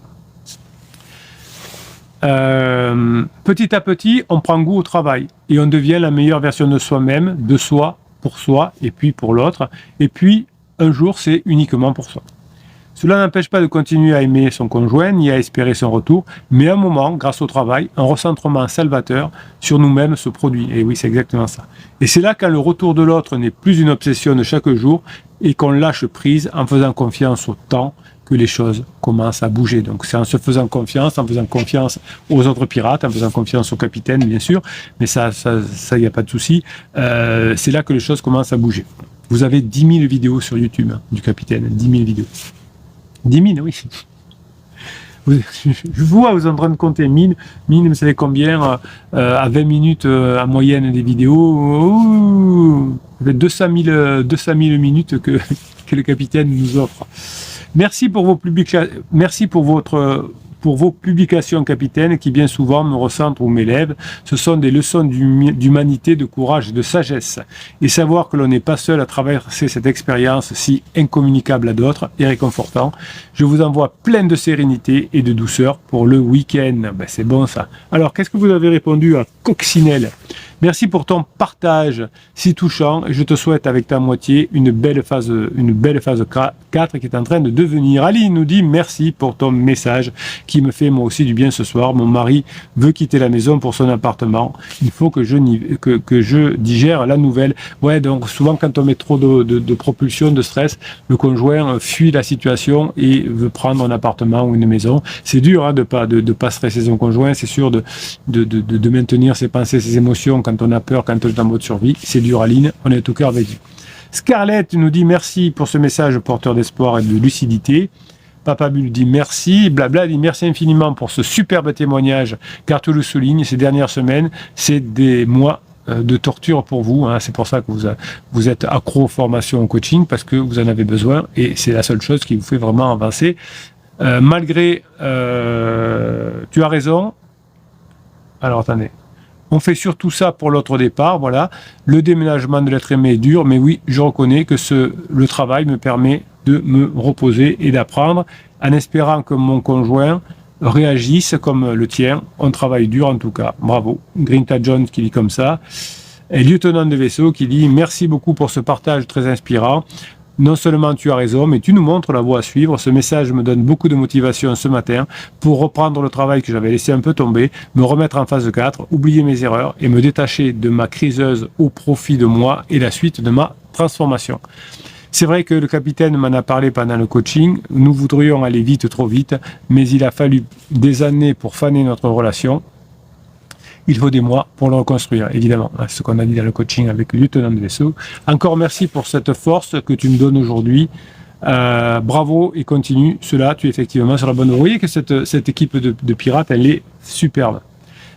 Petit à petit, on prend goût au travail et on devient la meilleure version de soi-même, de soi, pour soi et puis pour l'autre. Et puis, un jour, c'est uniquement pour soi. Cela n'empêche pas de continuer à aimer son conjoint ni à espérer son retour, mais à un moment, grâce au travail, un recentrement salvateur sur nous-mêmes se produit. Et oui, c'est exactement ça. Et c'est là quand le retour de l'autre n'est plus une obsession de chaque jour et qu'on lâche prise en faisant confiance au temps que les choses commencent à bouger. Donc c'est en se faisant confiance aux autres pirates, en faisant confiance au capitaine, bien sûr, mais ça, y a pas de souci. C'est là que les choses commencent à bouger. Vous avez 10 000 vidéos sur YouTube du capitaine, 10 000 vidéos. 10 000, oui. Je vois, vous êtes en train de compter 1000, vous savez combien, à 20 minutes en moyenne des vidéos, ça fait 200 000 minutes que le capitaine nous offre. Merci pour vos publications, capitaine, qui bien souvent me recentrent ou m'élèvent. Ce sont des leçons d'humanité, de courage et de sagesse. Et savoir que l'on n'est pas seul à traverser cette expérience si incommunicable à d'autres est réconfortant. Je vous envoie plein de sérénité et de douceur pour le week-end. Ben, c'est bon ça. Alors, qu'est-ce que vous avez répondu à Coccinelle ? Merci pour ton partage si touchant et je te souhaite avec ta moitié une belle phase 4 qui est en train de devenir. Ali nous dit merci pour ton message qui me fait moi aussi du bien ce soir. Mon mari veut quitter la maison pour son appartement. Il faut que je digère la nouvelle. Ouais, donc souvent quand on met trop de propulsion, de stress, le conjoint fuit la situation et veut prendre un appartement ou une maison. C'est dur hein, de pas stresser son conjoint, c'est sûr de maintenir ses pensées, ses émotions quand on a peur, quand on est en mode survie. C'est dur, Aline, on est au cœur avec vous. Scarlett nous dit merci pour ce message porteur d'espoir et de lucidité. Papa Bulle dit merci. Blabla dit merci infiniment pour ce superbe témoignage, car tu le soulignes, ces dernières semaines, c'est des mois de torture pour vous. Hein. C'est pour ça que vous êtes accro aux formations au coaching, parce que vous en avez besoin et c'est la seule chose qui vous fait vraiment avancer. Malgré... tu as raison. Alors, attendez. On fait surtout ça pour l'autre départ, voilà. Le déménagement de l'être aimé est dur, mais oui, je reconnais que le travail me permet de me reposer et d'apprendre, en espérant que mon conjoint réagisse comme le tien. On travaille dur en tout cas. Bravo. Grinta Jones qui dit comme ça. Et lieutenant de vaisseau qui dit « Merci beaucoup pour ce partage très inspirant. Non seulement tu as raison, mais tu nous montres la voie à suivre. Ce message me donne beaucoup de motivation ce matin pour reprendre le travail que j'avais laissé un peu tomber, me remettre en phase 4, oublier mes erreurs et me détacher de ma criseuse au profit de moi et la suite de ma transformation. » C'est vrai que le capitaine m'en a parlé pendant le coaching. Nous voudrions aller vite, trop vite, mais il a fallu des années pour faner notre relation. Il faut des mois pour le reconstruire, évidemment. C'est ce qu'on a dit dans le coaching avec le lieutenant de vaisseau. Encore merci pour cette force que tu me donnes aujourd'hui. Bravo et continue. Cela, tu es effectivement sur la bonne voie. Vous voyez que cette équipe de pirates, elle est superbe.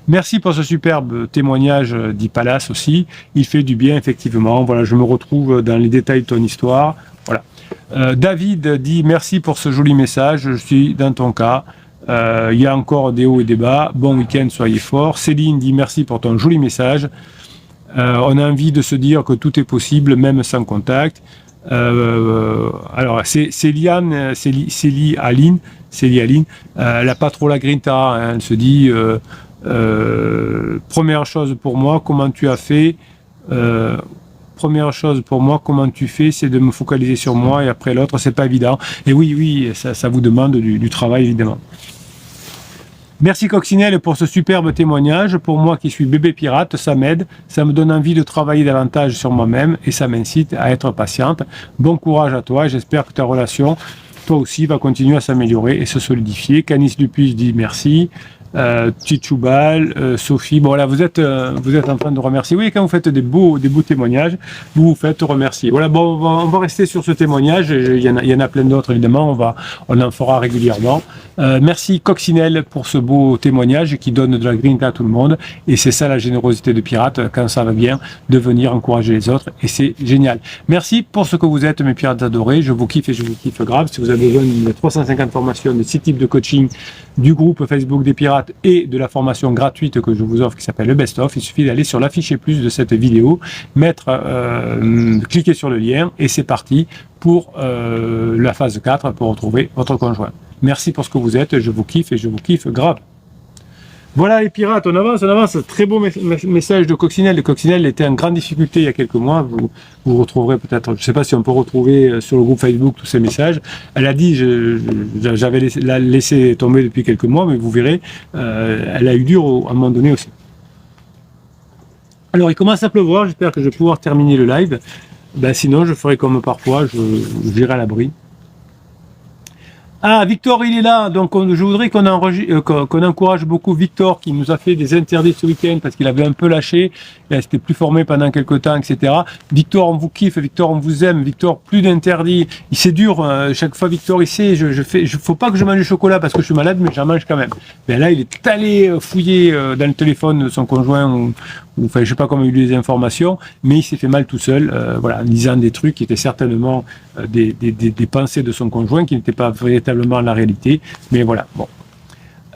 Merci pour ce superbe témoignage d'Ipalas aussi. Il fait du bien, effectivement. Voilà, je me retrouve dans les détails de ton histoire. Voilà. David dit merci pour ce joli message. Je suis dans ton cas. Il y a encore des hauts et des bas. Bon week-end, soyez forts. Céline dit merci pour ton joli message. On a envie de se dire que tout est possible, même sans contact. Alors, c'est Célie Aline. Elle n'a pas trop la grinta. Hein. Elle se dit première chose pour moi, comment tu as fait première chose pour moi, comment tu fais, c'est de me focaliser sur moi et après l'autre, c'est pas évident. Et oui, ça vous demande du travail, évidemment. Merci Coccinelle pour ce superbe témoignage. Pour moi qui suis bébé pirate, ça m'aide, ça me donne envie de travailler davantage sur moi-même et ça m'incite à être patiente. Bon courage à toi, j'espère que ta relation, toi aussi, va continuer à s'améliorer et se solidifier. Canis Dupuis dit merci. Chichoubal, Sophie, bon là vous êtes en train de remercier. Oui, quand vous faites des beaux témoignages, vous vous faites remercier. Voilà, bon, on va rester sur ce témoignage. Il y en a plein d'autres évidemment. On en fera régulièrement. Merci Coccinelle pour ce beau témoignage qui donne de la grinta à tout le monde. Et c'est ça la générosité de pirate, quand ça va bien, de venir encourager les autres. Et c'est génial. Merci pour ce que vous êtes, mes pirates adorés. Je vous kiffe et je vous kiffe grave. Si vous avez besoin d'une 350 formations de 6 types de coaching du groupe Facebook des pirates et de la formation gratuite que je vous offre qui s'appelle le Best Of, il suffit d'aller sur l'affiché plus de cette vidéo, cliquer sur le lien et c'est parti pour la phase 4 pour retrouver votre conjoint. Merci pour ce que vous êtes, je vous kiffe et je vous kiffe grave. Voilà les pirates, on avance. Très beau message de Coccinelle. Le Coccinelle était en grande difficulté il y a quelques mois. Vous retrouverez peut-être, je ne sais pas si on peut retrouver sur le groupe Facebook tous ces messages. Elle a dit, j'avais laissé tomber depuis quelques mois, mais vous verrez, elle a eu dur à un moment donné aussi. Alors il commence à pleuvoir, j'espère que je vais pouvoir terminer le live. Sinon je ferai comme parfois, j'irai à l'abri. Ah, Victor, il est là. Donc, je voudrais qu'on encourage beaucoup Victor, qui nous a fait des interdits ce week-end parce qu'il avait un peu lâché. Il s'était plus formé pendant quelques temps, etc. Victor, on vous kiffe. Victor, on vous aime. Victor, plus d'interdits. C'est dur. Chaque fois, Victor, il sait, faut pas que je mange du chocolat parce que je suis malade, mais j'en mange quand même. Mais là, il est allé fouiller dans le téléphone de son conjoint enfin, je sais pas comment il a eu les informations, mais il s'est fait mal tout seul, voilà, en lisant des trucs qui étaient certainement des pensées de son conjoint, qui n'étaient pas véritablement la réalité, mais voilà, bon.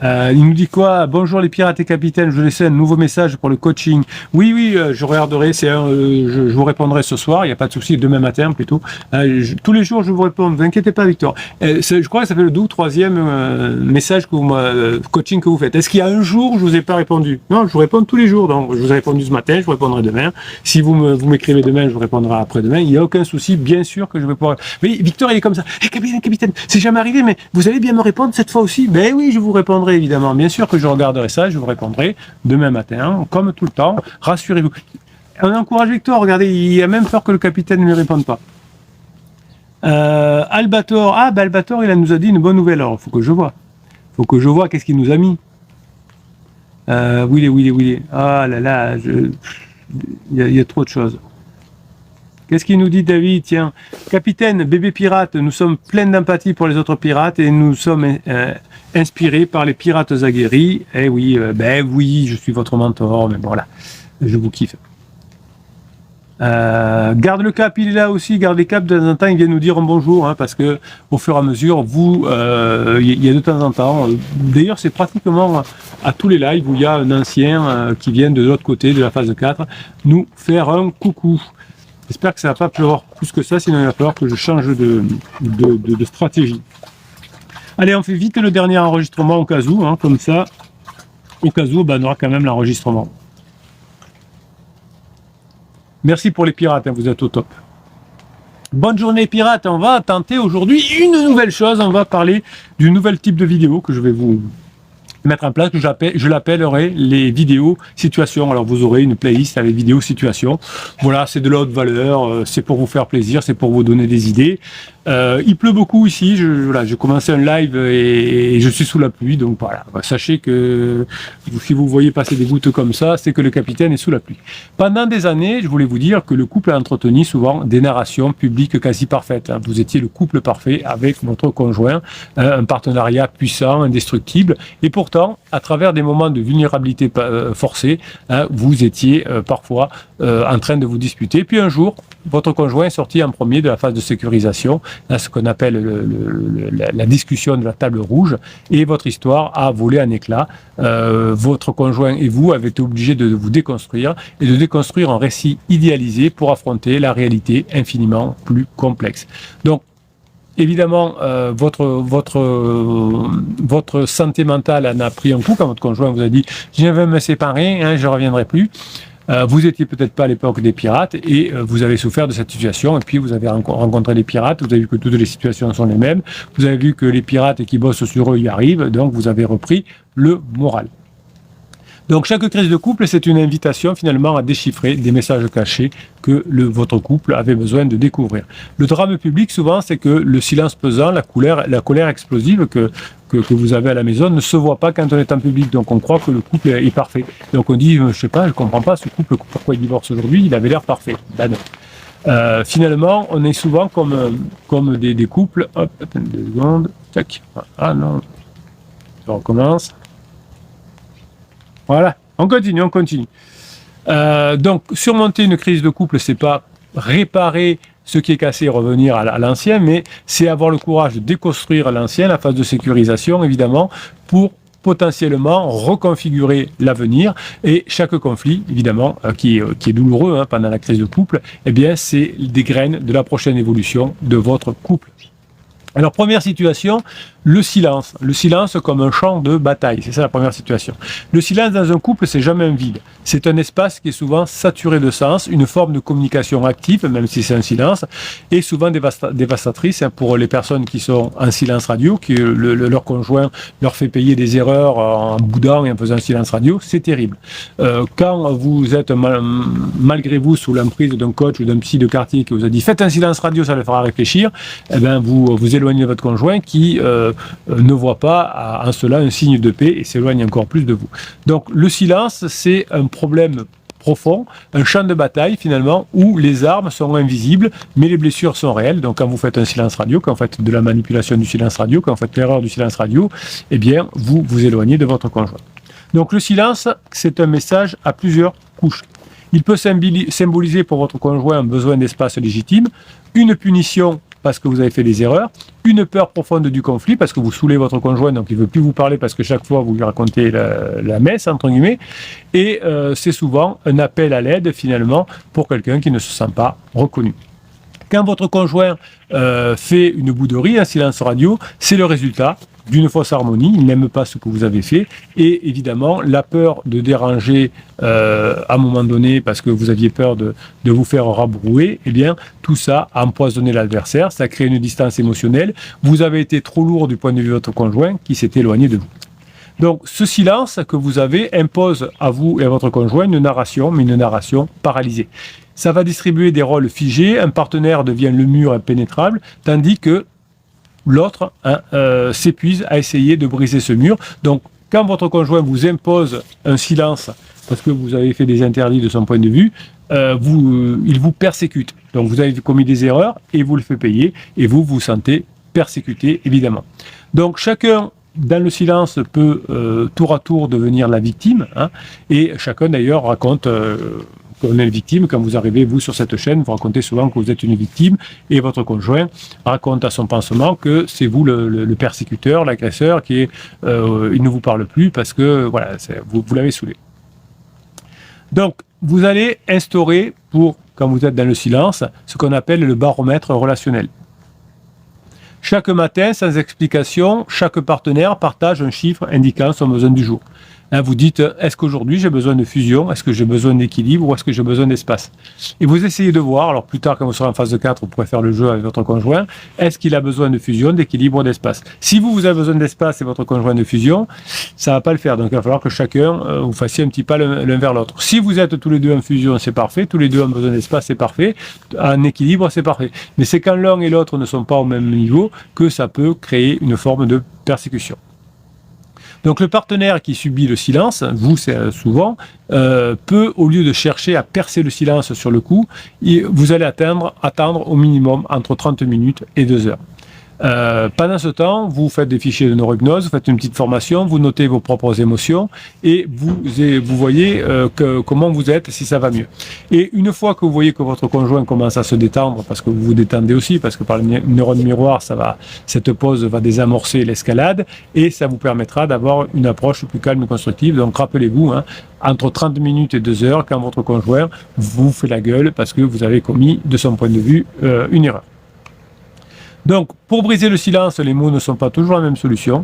Il nous dit quoi? Bonjour les pirates et capitaines, je vous laisse un nouveau message pour le coaching. Oui, je regarderai, je vous répondrai ce soir, il n'y a pas de souci, demain matin plutôt. Tous les jours je vous réponds, ne vous inquiétez pas Victor. Je crois que ça fait le 2 ou 3e message coaching que vous faites. Est-ce qu'il y a un jour où je vous ai pas répondu? Non, je vous réponds tous les jours, donc je vous ai répondu ce matin, je vous répondrai demain. Si vous m'écrivez demain, je vous répondrai après-demain, il n'y a aucun souci, bien sûr que je vais pouvoir... Oui, Victor il est comme ça, capitaine, c'est jamais arrivé, mais vous allez bien me répondre cette fois aussi? Ben oui, je vous répondrai. Évidemment, bien sûr que je regarderai ça, je vous répondrai demain matin, comme tout le temps, rassurez-vous. On encourage Victor, regardez, il a même peur que le capitaine ne lui réponde pas. Albator, Albator, il nous a dit une bonne nouvelle, alors il faut que je vois qu'est-ce qu'il nous a mis. Willy, ah là là, il y a trop de choses. Qu'est-ce qu'il nous dit David? Tiens, capitaine, bébé pirate, nous sommes pleins d'empathie pour les autres pirates et nous sommes inspirés par les pirates aguerris. Eh oui, oui, je suis votre mentor, mais voilà, je vous kiffe. Garde le cap, il est là aussi, garde le cap, de temps en temps il vient nous dire un bonjour, hein, parce que au fur et à mesure, il y a de temps en temps, d'ailleurs c'est pratiquement à tous les lives où il y a un ancien qui vient de l'autre côté de la phase 4, nous faire un coucou. J'espère que ça va pas pleuvoir plus que ça, sinon il va falloir que je change de stratégie. Allez, on fait vite le dernier enregistrement au cas où, hein, comme ça, au cas où, on aura quand même l'enregistrement. Merci pour les pirates, hein, vous êtes au top. Bonne journée pirates, on va tenter aujourd'hui une nouvelle chose, on va parler du nouvel type de vidéo que je vais vous mettre en place, que je l'appellerai les vidéos situations. Alors vous aurez une playlist avec vidéos situations. Voilà, c'est de la haute valeur, c'est pour vous faire plaisir, c'est pour vous donner des idées. Il pleut beaucoup ici, j'ai commencé un live et je suis sous la pluie, donc voilà, sachez que si vous voyez passer des gouttes comme ça, c'est que le capitaine est sous la pluie. Pendant des années, je voulais vous dire que le couple a entretenu souvent des narrations publiques quasi parfaites. Vous étiez le couple parfait avec votre conjoint, un partenariat puissant, indestructible, et pourtant, à travers des moments de vulnérabilité forcée, vous étiez parfois en train de vous disputer. Puis un jour, votre conjoint est sorti en premier de la phase de sécurisation, ce qu'on appelle la discussion de la table rouge, et votre histoire a volé en éclats. Votre conjoint et vous avez été obligés de vous déconstruire et de déconstruire un récit idéalisé pour affronter la réalité infiniment plus complexe. Donc, évidemment, votre santé mentale en a pris un coup quand votre conjoint vous a dit « je vais me séparer, je ne reviendrai plus ». Vous étiez peut-être pas à l'époque des pirates et vous avez souffert de cette situation et puis vous avez rencontré les pirates, vous avez vu que toutes les situations sont les mêmes, vous avez vu que les pirates qui bossent sur eux y arrivent, donc vous avez repris le moral. Donc chaque crise de couple, c'est une invitation finalement à déchiffrer des messages cachés que votre couple avait besoin de découvrir. Le drame public souvent, c'est que le silence pesant, la colère explosive que vous avez à la maison ne se voit pas quand on est en public. Donc on croit que le couple est parfait. Donc on dit, je sais pas, je comprends pas ce couple, pourquoi il divorce aujourd'hui, il avait l'air parfait. Ben non. Finalement, on est souvent comme des couples. Hop, attends 2 secondes. Tac. Ah non. Je recommence. Voilà, on continue. Donc, surmonter une crise de couple, c'est pas réparer ce qui est cassé et revenir à l'ancien, mais c'est avoir le courage de déconstruire l'ancien, la phase de sécurisation, évidemment, pour potentiellement reconfigurer l'avenir. Et chaque conflit, évidemment, qui est douloureux pendant la crise de couple, eh bien, c'est des graines de la prochaine évolution de votre couple. Alors, première situation, le silence. Le silence comme un champ de bataille. C'est ça la première situation. Le silence dans un couple, c'est jamais un vide. C'est un espace qui est souvent saturé de sens, une forme de communication active, même si c'est un silence, et souvent dévastatrice pour les personnes qui sont en silence radio, que leur conjoint leur fait payer des erreurs en boudant et en faisant un silence radio, c'est terrible. Quand vous êtes malgré vous sous l'emprise d'un coach ou d'un psy de quartier qui vous a dit faites un silence radio, ça le fera réfléchir, eh bien vous éloignez de votre conjoint qui ne voit pas en cela un signe de paix et s'éloigne encore plus de vous. Donc le silence, c'est un problème profond, un champ de bataille finalement où les armes sont invisibles mais les blessures sont réelles. Donc quand vous faites un silence radio, quand vous faites de la manipulation du silence radio, quand vous faites l'erreur du silence radio, eh bien vous vous éloignez de votre conjoint. Donc le silence, c'est un message à plusieurs couches. Il peut symboliser pour votre conjoint un besoin d'espace légitime, une punition parce que vous avez fait des erreurs, une peur profonde du conflit parce que vous saoulez votre conjoint, donc il ne veut plus vous parler parce que chaque fois vous lui racontez la messe, entre guillemets, et c'est souvent un appel à l'aide finalement pour quelqu'un qui ne se sent pas reconnu. Quand votre conjoint fait une bouderie, un silence radio, c'est le résultat d'une fausse harmonie, il n'aime pas ce que vous avez fait, et évidemment la peur de déranger à un moment donné parce que vous aviez peur de vous faire rabrouer, eh bien tout ça a empoisonné l'adversaire, ça crée une distance émotionnelle, vous avez été trop lourd du point de vue de votre conjoint qui s'est éloigné de vous. Donc ce silence que vous avez impose à vous et à votre conjoint une narration, mais une narration paralysée. Ça va distribuer des rôles figés, un partenaire devient le mur impénétrable, tandis que l'autre s'épuise à essayer de briser ce mur. Donc, quand votre conjoint vous impose un silence parce que vous avez fait des interdits de son point de vue, il vous persécute. Donc, vous avez commis des erreurs et vous le fait payer et vous vous sentez persécuté, évidemment. Donc, chacun dans le silence peut tour à tour devenir la victime, et chacun d'ailleurs raconte qu'on est une victime. Quand vous arrivez, vous, sur cette chaîne, vous racontez souvent que vous êtes une victime et votre conjoint raconte à son pansement que c'est vous le persécuteur, l'agresseur, il ne vous parle plus parce que voilà, vous l'avez saoulé. Donc, vous allez instaurer, quand vous êtes dans le silence, ce qu'on appelle le baromètre relationnel. Chaque matin, sans explication, chaque partenaire partage un chiffre indiquant son besoin du jour. Hein, vous dites, est-ce qu'aujourd'hui j'ai besoin de fusion, est-ce que j'ai besoin d'équilibre ou est-ce que j'ai besoin d'espace? Et vous essayez de voir, alors plus tard quand vous serez en phase de 4, vous pourrez faire le jeu avec votre conjoint, est-ce qu'il a besoin de fusion, d'équilibre, d'espace? Si vous avez besoin d'espace et votre conjoint de fusion, ça ne va pas le faire, donc il va falloir que chacun vous fassiez un petit pas l'un vers l'autre. Si vous êtes tous les deux en fusion, c'est parfait, tous les deux ont besoin d'espace, c'est parfait, en équilibre, c'est parfait. Mais c'est quand l'un et l'autre ne sont pas au même niveau que ça peut créer une forme de persécution. Donc le partenaire qui subit le silence, vous c'est souvent, peut, au lieu de chercher à percer le silence sur le coup, vous allez attendre au minimum entre 30 minutes et 2 heures. Pendant ce temps, vous faites des fichiers de neurohypnose, vous faites une petite formation, vous notez vos propres émotions et vous voyez comment vous êtes, si ça va mieux. Et une fois que vous voyez que votre conjoint commence à se détendre, parce que vous vous détendez aussi, parce que par le neurone miroir, cette pause va désamorcer l'escalade et ça vous permettra d'avoir une approche plus calme et constructive. Donc rappelez-vous, entre 30 minutes et 2 heures, quand votre conjoint vous fait la gueule parce que vous avez commis, de son point de vue, une erreur. Donc, pour briser le silence, les mots ne sont pas toujours la même solution.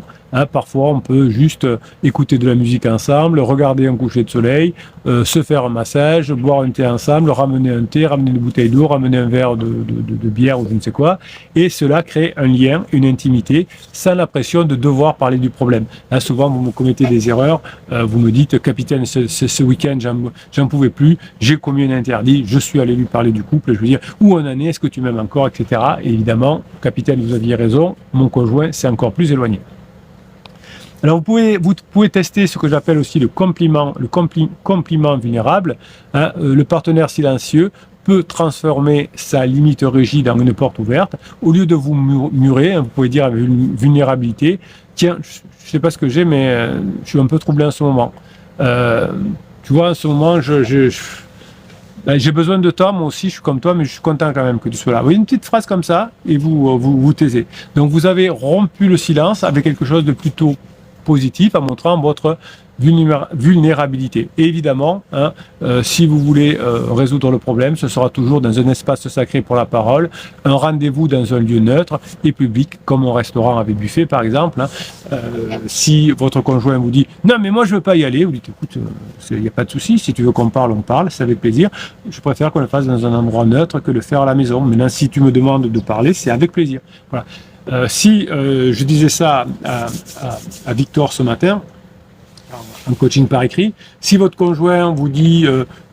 Parfois, on peut juste écouter de la musique ensemble, regarder un coucher de soleil, se faire un massage, boire un thé ensemble, ramener un thé, ramener une bouteille d'eau, ramener un verre de bière ou je ne sais quoi. Et cela crée un lien, une intimité, sans la pression de devoir parler du problème. Souvent, vous me commettez des erreurs. Vous me dites, capitaine, ce week-end, j'en pouvais plus, j'ai commis un interdit, je suis allé lui parler du couple. Je veux dire, où on en est, est-ce que tu m'aimes encore, etc. Et évidemment, capitaine, vous aviez raison, mon conjoint s'est encore plus éloigné. Alors vous pouvez tester ce que j'appelle aussi le compliment vulnérable. Le partenaire silencieux peut transformer sa limite rigide en une porte ouverte. Au lieu de vous murer, vous pouvez dire avec une vulnérabilité, tiens, je ne sais pas ce que j'ai, mais je suis un peu troublé en ce moment. Tu vois, en ce moment, j'ai besoin de toi, moi aussi, je suis comme toi, mais je suis content quand même que tu sois là. Vous voyez, une petite phrase comme ça, et vous taisez. Donc vous avez rompu le silence avec quelque chose de plutôt positif en montrant votre vulnérabilité. Et évidemment, si vous voulez résoudre le problème, ce sera toujours dans un espace sacré pour la parole, un rendez-vous dans un lieu neutre et public, comme un restaurant avec buffet par exemple. Si votre conjoint vous dit « Non, mais moi je ne veux pas y aller », vous dites « Écoute, il n'y a pas de souci, si tu veux qu'on parle, on parle, c'est avec plaisir. Je préfère qu'on le fasse dans un endroit neutre que le faire à la maison. Maintenant, si tu me demandes de parler, c'est avec plaisir. » Voilà. Si je disais ça à Victor ce matin, en coaching par écrit, si votre conjoint vous dit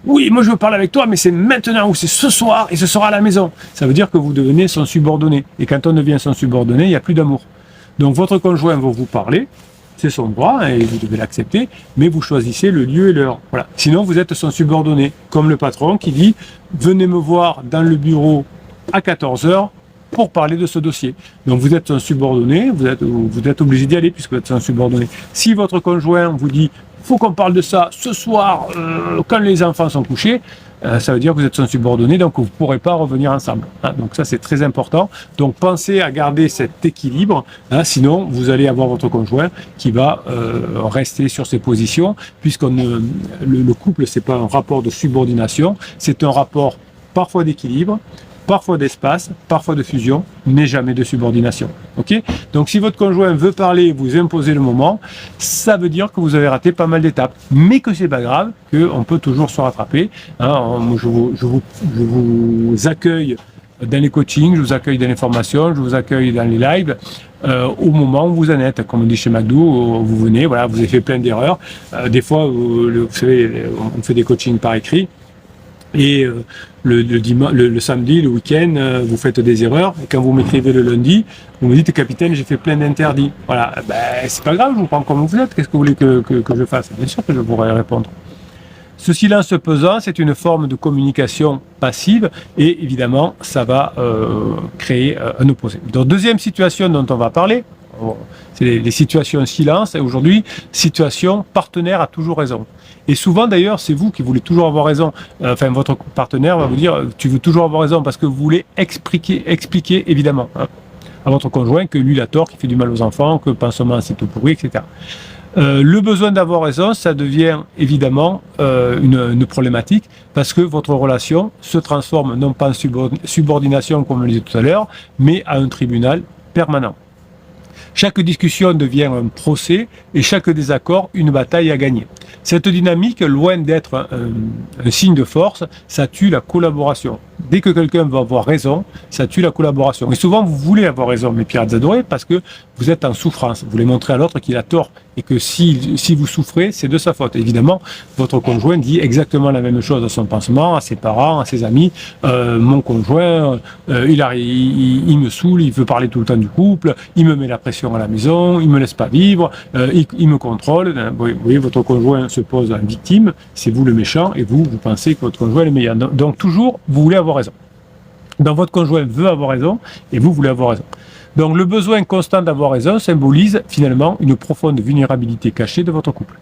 oui, moi je veux parler avec toi, mais c'est maintenant ou c'est ce soir et ce sera à la maison, ça veut dire que vous devenez son subordonné. Et quand on devient son subordonné, il n'y a plus d'amour. Donc votre conjoint va vous parler, c'est son droit et vous devez l'accepter, mais vous choisissez le lieu et l'heure. Voilà. Sinon, vous êtes son subordonné, comme le patron qui dit venez me voir dans le bureau à 14h. Pour parler de ce dossier. Donc vous êtes un subordonné, vous êtes obligé d'y aller puisque vous êtes un subordonné. Si votre conjoint vous dit « faut qu'on parle de ça ce soir quand les enfants sont couchés », ça veut dire que vous êtes son subordonné, donc vous ne pourrez pas revenir ensemble. Donc ça c'est très important. Donc pensez à garder cet équilibre, sinon vous allez avoir votre conjoint qui va rester sur ses positions, puisque le couple c'est pas un rapport de subordination, c'est un rapport parfois d'équilibre, parfois d'espace, parfois de fusion, mais jamais de subordination. Ok ? Donc si votre conjoint veut parler et vous imposer le moment, ça veut dire que vous avez raté pas mal d'étapes, mais que c'est pas grave, qu'on peut toujours se rattraper. Je vous accueille dans les coachings, je vous accueille dans les formations, je vous accueille dans les lives, au moment où vous en êtes. Comme on dit chez McDo, vous venez, voilà, vous avez fait plein d'erreurs. Des fois, vous savez, on fait des coachings par écrit. Et le samedi, le week-end, vous faites des erreurs. Et quand vous m'écrivez le lundi, vous me dites, capitaine, j'ai fait plein d'interdits. Voilà, c'est pas grave, je vous prends comme vous êtes. Qu'est-ce que vous voulez que je fasse? Bien sûr que je pourrais répondre. Ce silence pesant, c'est une forme de communication passive et évidemment, ça va créer un opposé. Donc, deuxième situation dont on va parler, c'est les situations silence, et aujourd'hui, situation partenaire a toujours raison. Et souvent d'ailleurs, c'est vous qui voulez toujours avoir raison. Enfin, votre partenaire va vous dire, tu veux toujours avoir raison parce que vous voulez expliquer évidemment à votre conjoint que lui il a tort, qu'il fait du mal aux enfants, que le pansement c'est tout pourri, etc. Le besoin d'avoir raison, ça devient évidemment une problématique parce que votre relation se transforme non pas en subordination comme on le disait tout à l'heure, mais à un tribunal permanent. Chaque discussion devient un procès et chaque désaccord une bataille à gagner. Cette dynamique, loin d'être un signe de force, ça tue la collaboration. Dès que quelqu'un veut avoir raison, ça tue la collaboration. Et souvent, vous voulez avoir raison, mes pirates adorés, parce que vous êtes en souffrance. Vous voulez montrer à l'autre qu'il a tort et que si vous souffrez, c'est de sa faute. Évidemment, votre conjoint dit exactement la même chose à son pansement, à ses parents, à ses amis. Mon conjoint, il me saoule, il veut parler tout le temps du couple, il me met la pression à la maison, il me laisse pas vivre, il me contrôle. Vous voyez, votre conjoint se pose en victime, c'est vous le méchant et vous pensez que votre conjoint est le meilleur. Donc toujours, vous voulez avoir raison. Donc votre conjoint veut avoir raison et vous voulez avoir raison. Donc le besoin constant d'avoir raison symbolise finalement une profonde vulnérabilité cachée de votre couple.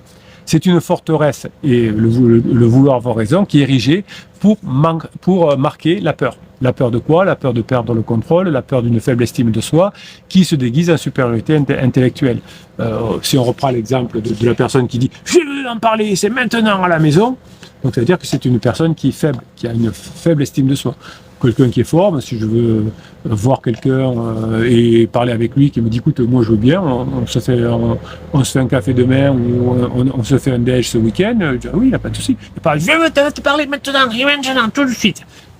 C'est une forteresse et le vouloir avoir raison qui est érigé pour marquer la peur. La peur de quoi? La peur de perdre le contrôle, la peur d'une faible estime de soi qui se déguise en supériorité intellectuelle. Si on reprend l'exemple de la personne qui dit « je veux en parler, c'est maintenant à la maison », donc ça veut dire que c'est une personne qui est faible, qui a une faible estime de soi. Quelqu'un qui est fort, mais si je veux voir quelqu'un et parler avec lui, qui me dit écoute, moi je veux bien, on se fait un café demain ou on se fait un déj ce week-end, je dis oui, il n'y a pas de souci. Je veux te parler maintenant, tout de suite.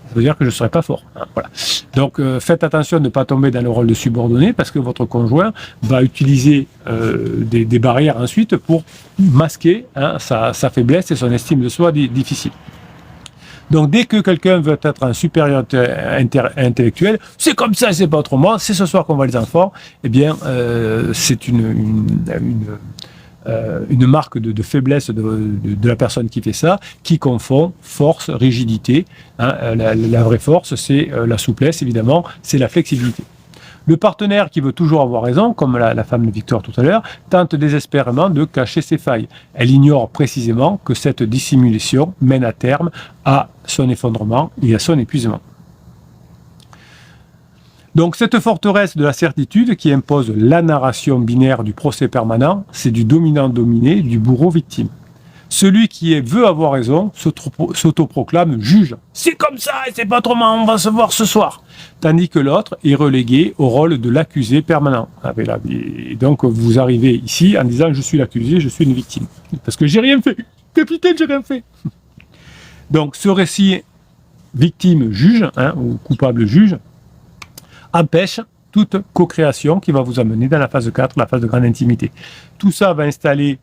Ça veut dire que je ne serai pas fort. Voilà. Donc faites attention de ne pas tomber dans le rôle de subordonné parce que votre conjoint va utiliser des barrières ensuite pour masquer sa faiblesse et son estime de soi difficile. Donc dès que quelqu'un veut être un supérieur intellectuel, c'est comme ça, c'est pas autrement, c'est ce soir qu'on voit les enfants, eh bien c'est une marque de faiblesse de la personne qui fait ça, qui confond force, rigidité. La vraie force, c'est la souplesse, évidemment, c'est la flexibilité. Le partenaire qui veut toujours avoir raison, comme la femme de Victor tout à l'heure, tente désespérément de cacher ses failles. Elle ignore précisément que cette dissimulation mène à terme à son effondrement et à son épuisement. Donc cette forteresse de la certitude qui impose la narration binaire du procès permanent, c'est du dominant-dominé, du bourreau-victime. Celui qui veut avoir raison s'autoproclame juge. C'est comme ça et c'est pas autrement, on va se voir ce soir. Tandis que l'autre est relégué au rôle de l'accusé permanent. Et donc vous arrivez ici en disant je suis l'accusé, je suis une victime. Parce que j'ai rien fait. Capitaine, j'ai rien fait. Donc ce récit victime-juge, ou coupable-juge, empêche toute co-création qui va vous amener dans la phase 4, la phase de grande intimité. Tout ça va installer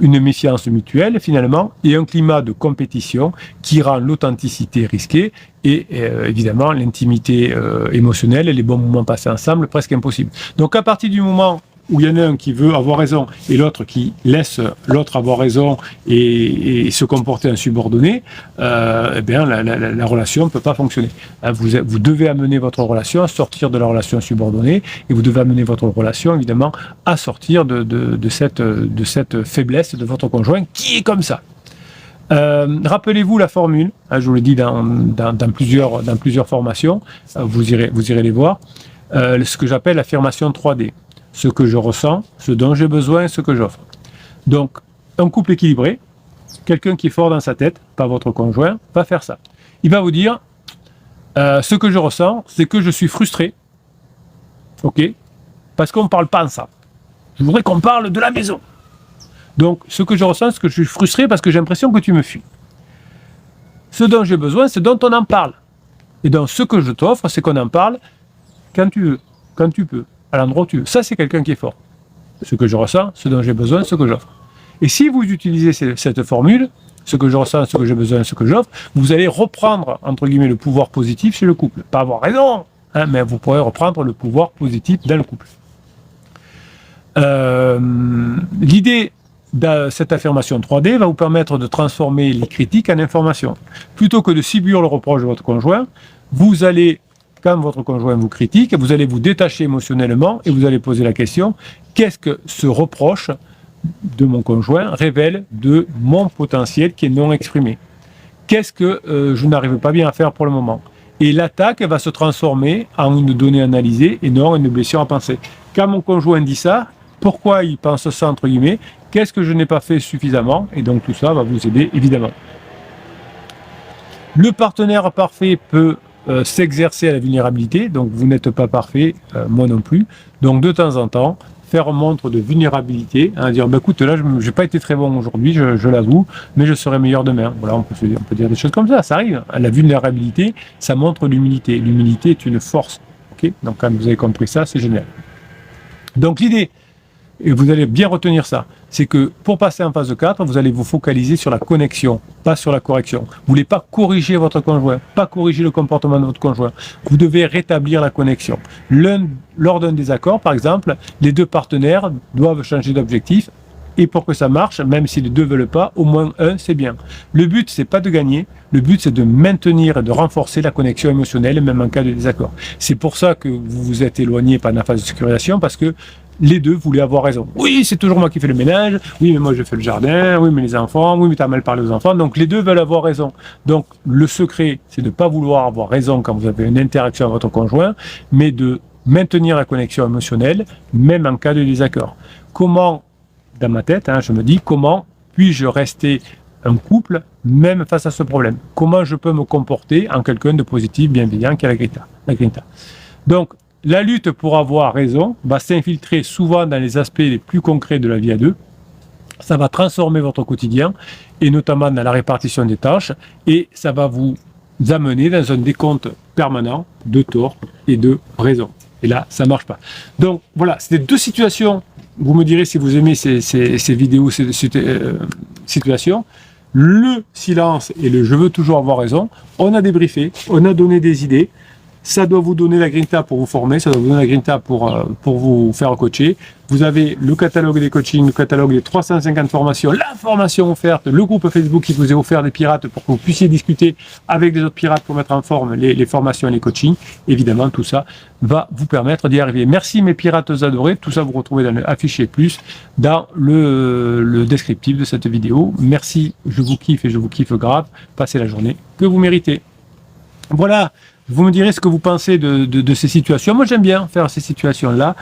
une méfiance mutuelle finalement et un climat de compétition qui rend l'authenticité risquée et évidemment l'intimité émotionnelle et les bons moments passés ensemble presque impossible. Donc à partir du moment où il y en a un qui veut avoir raison et l'autre qui laisse l'autre avoir raison et se comporter en subordonné, eh bien la relation ne peut pas fonctionner. Vous devez amener votre relation à sortir de la relation subordonnée et vous devez amener votre relation évidemment à sortir de cette faiblesse de votre conjoint qui est comme ça. Rappelez-vous la formule, je vous l'ai dit dans plusieurs formations, vous irez les voir, ce que j'appelle l'affirmation 3D. Ce que je ressens, ce dont j'ai besoin, ce que j'offre. Donc, un couple équilibré, quelqu'un qui est fort dans sa tête, pas votre conjoint, va faire ça. Il va vous dire, ce que je ressens, c'est que je suis frustré, ok, parce qu'on ne parle pas ensemble. Je voudrais qu'on parle de la maison. Donc, ce que je ressens, c'est que je suis frustré parce que j'ai l'impression que tu me fuis. Ce dont j'ai besoin, c'est dont on en parle. Et donc, ce que je t'offre, c'est qu'on en parle quand tu veux, quand tu peux. À l'endroit où tu veux. Ça, c'est quelqu'un qui est fort. Ce que je ressens, ce dont j'ai besoin, ce que j'offre. Et si vous utilisez cette formule, ce que je ressens, ce que j'ai besoin, ce que j'offre, vous allez reprendre, entre guillemets, le pouvoir positif chez le couple. Pas avoir raison, mais vous pourrez reprendre le pouvoir positif dans le couple. L'idée de cette affirmation 3D va vous permettre de transformer les critiques en informations. Plutôt que de subir le reproche de votre conjoint, vous allez quand votre conjoint vous critique, vous allez vous détacher émotionnellement et vous allez poser la question, qu'est-ce que ce reproche de mon conjoint révèle de mon potentiel qui est non exprimé? Qu'est-ce que je n'arrive pas bien à faire pour le moment? Et l'attaque va se transformer en une donnée analysée et non une blessure à penser. Quand mon conjoint dit ça, pourquoi il pense ça, entre guillemets? Qu'est-ce que je n'ai pas fait suffisamment? Et donc tout ça va vous aider, évidemment. Le partenaire parfait peut s'exercer à la vulnérabilité, donc vous n'êtes pas parfait, moi non plus. Donc de temps en temps, faire montre de vulnérabilité, hein, dire bah, écoute, là je n'ai pas été très bon aujourd'hui, je l'avoue, mais je serai meilleur demain. Voilà, on peut dire des choses comme ça arrive. La vulnérabilité, ça montre l'humilité. L'humilité est une force. Okay, donc quand vous avez compris ça, c'est génial. Donc l'idée, et vous allez bien retenir ça, c'est que pour passer en phase 4, vous allez vous focaliser sur la connexion, pas sur la correction. Vous ne voulez pas corriger votre conjoint, pas corriger le comportement de votre conjoint. Vous devez rétablir la connexion. Lors d'un désaccord, par exemple, les deux partenaires doivent changer d'objectif. Et pour que ça marche, même si les deux ne veulent pas, au moins un, c'est bien. Le but, c'est pas de gagner. Le but, c'est de maintenir et de renforcer la connexion émotionnelle, même en cas de désaccord. C'est pour ça que vous vous êtes éloigné pendant la phase de sécurisation, parce que les deux voulaient avoir raison. Oui, c'est toujours moi qui fais le ménage. Oui, mais moi je fais le jardin. Oui, mais les enfants. Oui, mais tu as mal parlé aux enfants. Donc les deux veulent avoir raison. Donc le secret, c'est de ne pas vouloir avoir raison quand vous avez une interaction avec votre conjoint, mais de maintenir la connexion émotionnelle, même en cas de désaccord. Comment, dans ma tête, je me dis, comment puis-je rester un couple, même face à ce problème? Comment je peux me comporter en quelqu'un de positif, bienveillant, qui est la grinta. Donc, la lutte pour avoir raison va s'infiltrer souvent dans les aspects les plus concrets de la vie à deux. Ça va transformer votre quotidien, et notamment dans la répartition des tâches, et ça va vous amener dans un décompte permanent de tort et de raison. Et là, ça ne marche pas. Donc voilà, c'était deux situations. Vous me direz si vous aimez ces vidéos, ces situations. Le silence et le « je veux toujours avoir raison », on a débriefé, on a donné des idées. Ça doit vous donner la grinta pour vous former, ça doit vous donner la grinta pour vous faire coacher. Vous avez le catalogue des coachings, le catalogue des 350 formations, la formation offerte, le groupe Facebook qui vous est offert des pirates pour que vous puissiez discuter avec des autres pirates pour mettre en forme les formations et les coachings. Évidemment, tout ça va vous permettre d'y arriver. Merci mes pirates adorés. Tout ça vous retrouvez dans le affiché plus dans le descriptif de cette vidéo. Merci, je vous kiffe et je vous kiffe grave. Passez la journée que vous méritez. Voilà. Vous me direz ce que vous pensez de ces situations. Moi, j'aime bien faire ces situations-là.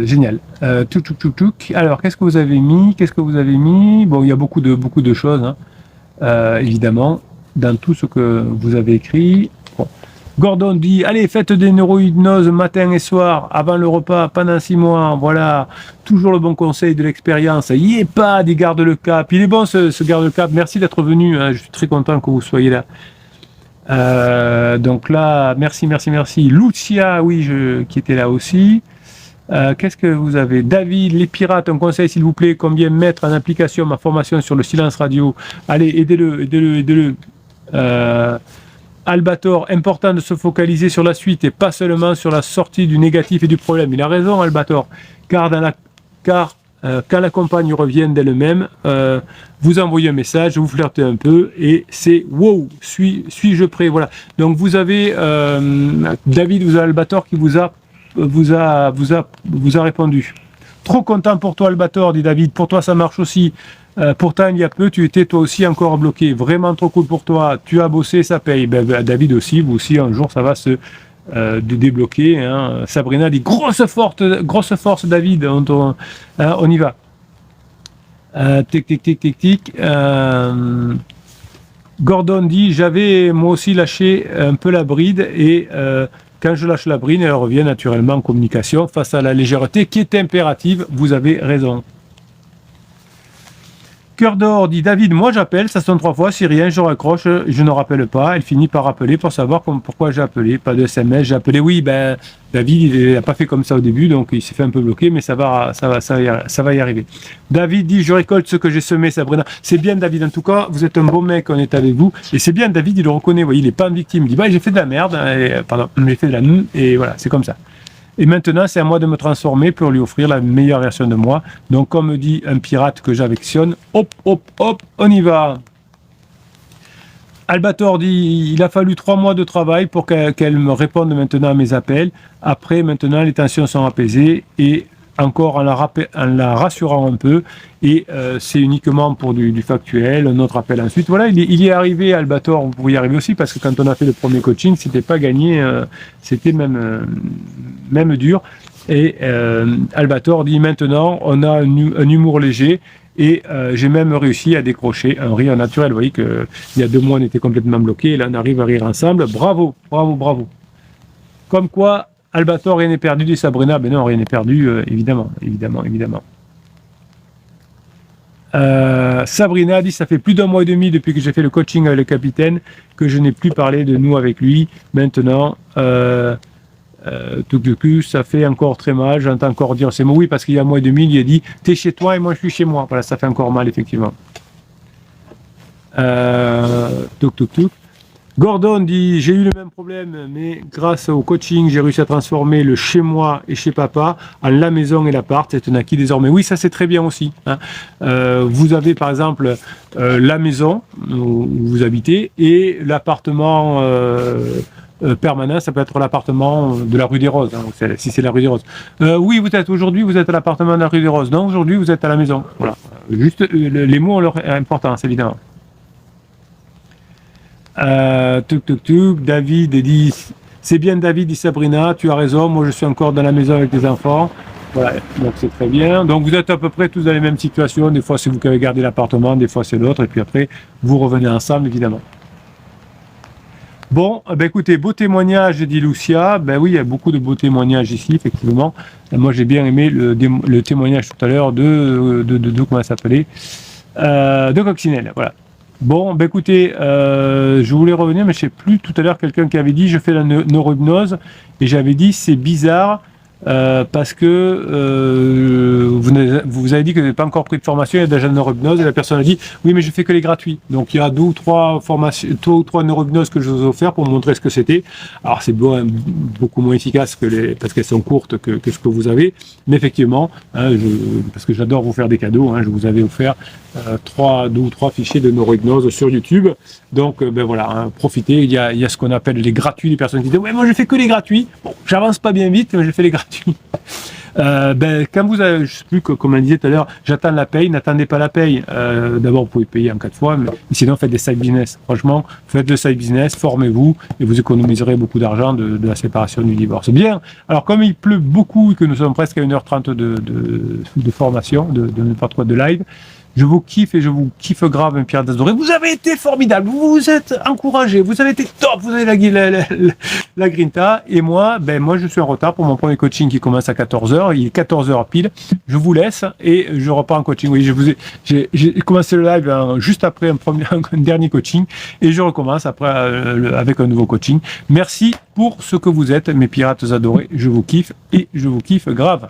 Génial. Alors, qu'est-ce que vous avez mis? Bon, il y a beaucoup de choses, évidemment, dans tout ce que vous avez écrit. Bon. Gordon dit, allez, faites des neurohypnoses matin et soir, avant le repas, pendant 6 mois. Voilà, toujours le bon conseil de l'expérience. Y est pas, il garde le cap. Il est bon, ce garde le cap. Merci d'être venu. Je suis très content que vous soyez là. Donc là, merci. Lucia, oui, qui était là aussi. Qu'est-ce que vous avez? David, les pirates, un conseil s'il vous plaît, combien mettre en application ma formation sur le silence radio? Allez, aidez-le. Albator, important de se focaliser sur la suite et pas seulement sur la sortie du négatif et du problème. Il a raison, Albator, car quand la compagne revient d'elle-même, vous envoyez un message, vous flirtez un peu et c'est wow, suis-je prêt? Voilà. Donc vous avez David, vous avez Albator qui vous a répondu. Trop content pour toi, Albator, dit David. Pour toi, ça marche aussi. Pourtant, il y a peu, tu étais toi aussi encore bloqué. Vraiment trop cool pour toi. Tu as bossé, ça paye. David aussi, vous aussi, un jour, ça va se débloquer. Sabrina dit grosse force, David. On y va. Tic. Gordon dit j'avais moi aussi lâché un peu la bride et quand je lâche la bride, elle revient naturellement en communication face à la légèreté qui est impérative. Vous avez raison. Cœur d'or dit David, moi j'appelle, ça sonne 3 fois, c'est rien, je raccroche, je ne rappelle pas. Elle finit par rappeler pour savoir pourquoi j'ai appelé. Pas de SMS, j'ai appelé. Oui, David, il n'a pas fait comme ça au début, donc il s'est fait un peu bloquer, mais ça va y arriver. David dit, je récolte ce que j'ai semé, Sabrina. C'est bien, David, en tout cas, vous êtes un bon mec, on est avec vous. Et c'est bien, David, il le reconnaît, vous voyez, il n'est pas une victime. Il dit, j'ai fait de la merde, j'ai fait de la et voilà, c'est comme ça. Et maintenant, c'est à moi de me transformer pour lui offrir la meilleure version de moi. Donc, comme dit un pirate que j'affectionne, hop, on y va. Albator dit, il a fallu 3 mois de travail pour qu'elle me réponde maintenant à mes appels. Après, maintenant, les tensions sont apaisées et encore en la rassurant un peu. Et c'est uniquement pour du factuel, un autre appel ensuite. Voilà, il y est arrivé, Albator, vous pouvez y arriver aussi, parce que quand on a fait le premier coaching, c'était pas gagné, c'était même dur. Et Albator dit, maintenant, on a un humour léger. Et j'ai même réussi à décrocher un rire naturel. Vous voyez qu'il y a 2 mois, on était complètement bloqué. Et là, on arrive à rire ensemble. Bravo, bravo, bravo. Comme quoi, Albator, rien n'est perdu, dit Sabrina. Ben non, rien n'est perdu, évidemment, évidemment, évidemment. Sabrina dit, ça fait plus d'1 mois et demi depuis que j'ai fait le coaching avec le capitaine que je n'ai plus parlé de nous avec lui. Maintenant, ça fait encore très mal, j'entends encore dire ces mots. Oui, parce qu'il y a 1 mois et demi, il a dit t'es chez toi et moi je suis chez moi. Voilà, ça fait encore mal, effectivement. Gordon dit j'ai eu le même problème, mais grâce au coaching, j'ai réussi à transformer le chez moi et chez papa en la maison et l'appart. C'est un acquis désormais. Oui, ça c'est très bien aussi. Hein. Vous avez par exemple la maison où vous habitez et l'appartement. Permanent, ça peut être l'appartement de la rue des Roses, hein, si c'est la rue des Roses. Oui, aujourd'hui, vous êtes à l'appartement de la rue des Roses. Non, aujourd'hui, vous êtes à la maison. Voilà. Juste, les mots ont leur importance, évidemment. David dit, c'est bien David, dit Sabrina, tu as raison, moi je suis encore dans la maison avec les enfants. Voilà, donc c'est très bien. Donc vous êtes à peu près tous dans les mêmes situations. Des fois, c'est vous qui avez gardé l'appartement, des fois, c'est l'autre. Et puis après, vous revenez ensemble, évidemment. Bon, ben écoutez, beau témoignage, dit Lucia. Ben oui, il y a beaucoup de beaux témoignages ici, effectivement. Moi, j'ai bien aimé le témoignage tout à l'heure de comment ça s'appelait, de Coccinelle, voilà. Bon, ben écoutez, je voulais revenir, mais je sais plus, tout à l'heure, quelqu'un qui avait dit, je fais la neurohypnose, et j'avais dit, c'est bizarre, parce que vous avez dit que vous n'avez pas encore pris de formation, il y a déjà une neurohypnose, et la personne a dit oui, mais je fais que les gratuits. Donc il y a 2 ou 3 formations, 2 ou 3 neurohypnoses que je vous ai offert pour montrer ce que c'était. Alors c'est beaucoup moins efficace parce qu'elles sont courtes que ce que vous avez, mais effectivement, hein, parce que j'adore vous faire des cadeaux, hein, je vous avais offert 2 ou 3 fichiers de neurohypnose sur YouTube. Donc ben voilà, hein, profitez. Il y a ce qu'on appelle les gratuits, les personnes qui disent ouais, moi je fais que les gratuits. Bon, j'avance pas bien vite, mais je fais les gratuits. Quand vous avez, je sais plus comme on disait tout à l'heure, j'attends la paye, n'attendez pas la paye. D'abord, vous pouvez payer en 4 fois, mais sinon faites des side business. Franchement, faites le side business, formez-vous et vous économiserez beaucoup d'argent de la séparation du divorce. Bien. Alors, comme il pleut beaucoup et que nous sommes presque à 1h30 de formation, de n'importe quoi de live, je vous kiffe et je vous kiffe grave, Pierre Dasdoré. Vous avez été formidable, vous vous êtes encouragé, vous avez été top, vous avez la grinta. Et moi, moi, je suis en retard pour mon premier coaching qui commence à 14h. Il est 14h pile. Je vous laisse et je repars en coaching. Oui, j'ai commencé le live juste après un dernier coaching et je recommence après avec un nouveau coaching. Merci pour ce que vous êtes, mes pirates adorés. Je vous kiffe et je vous kiffe grave.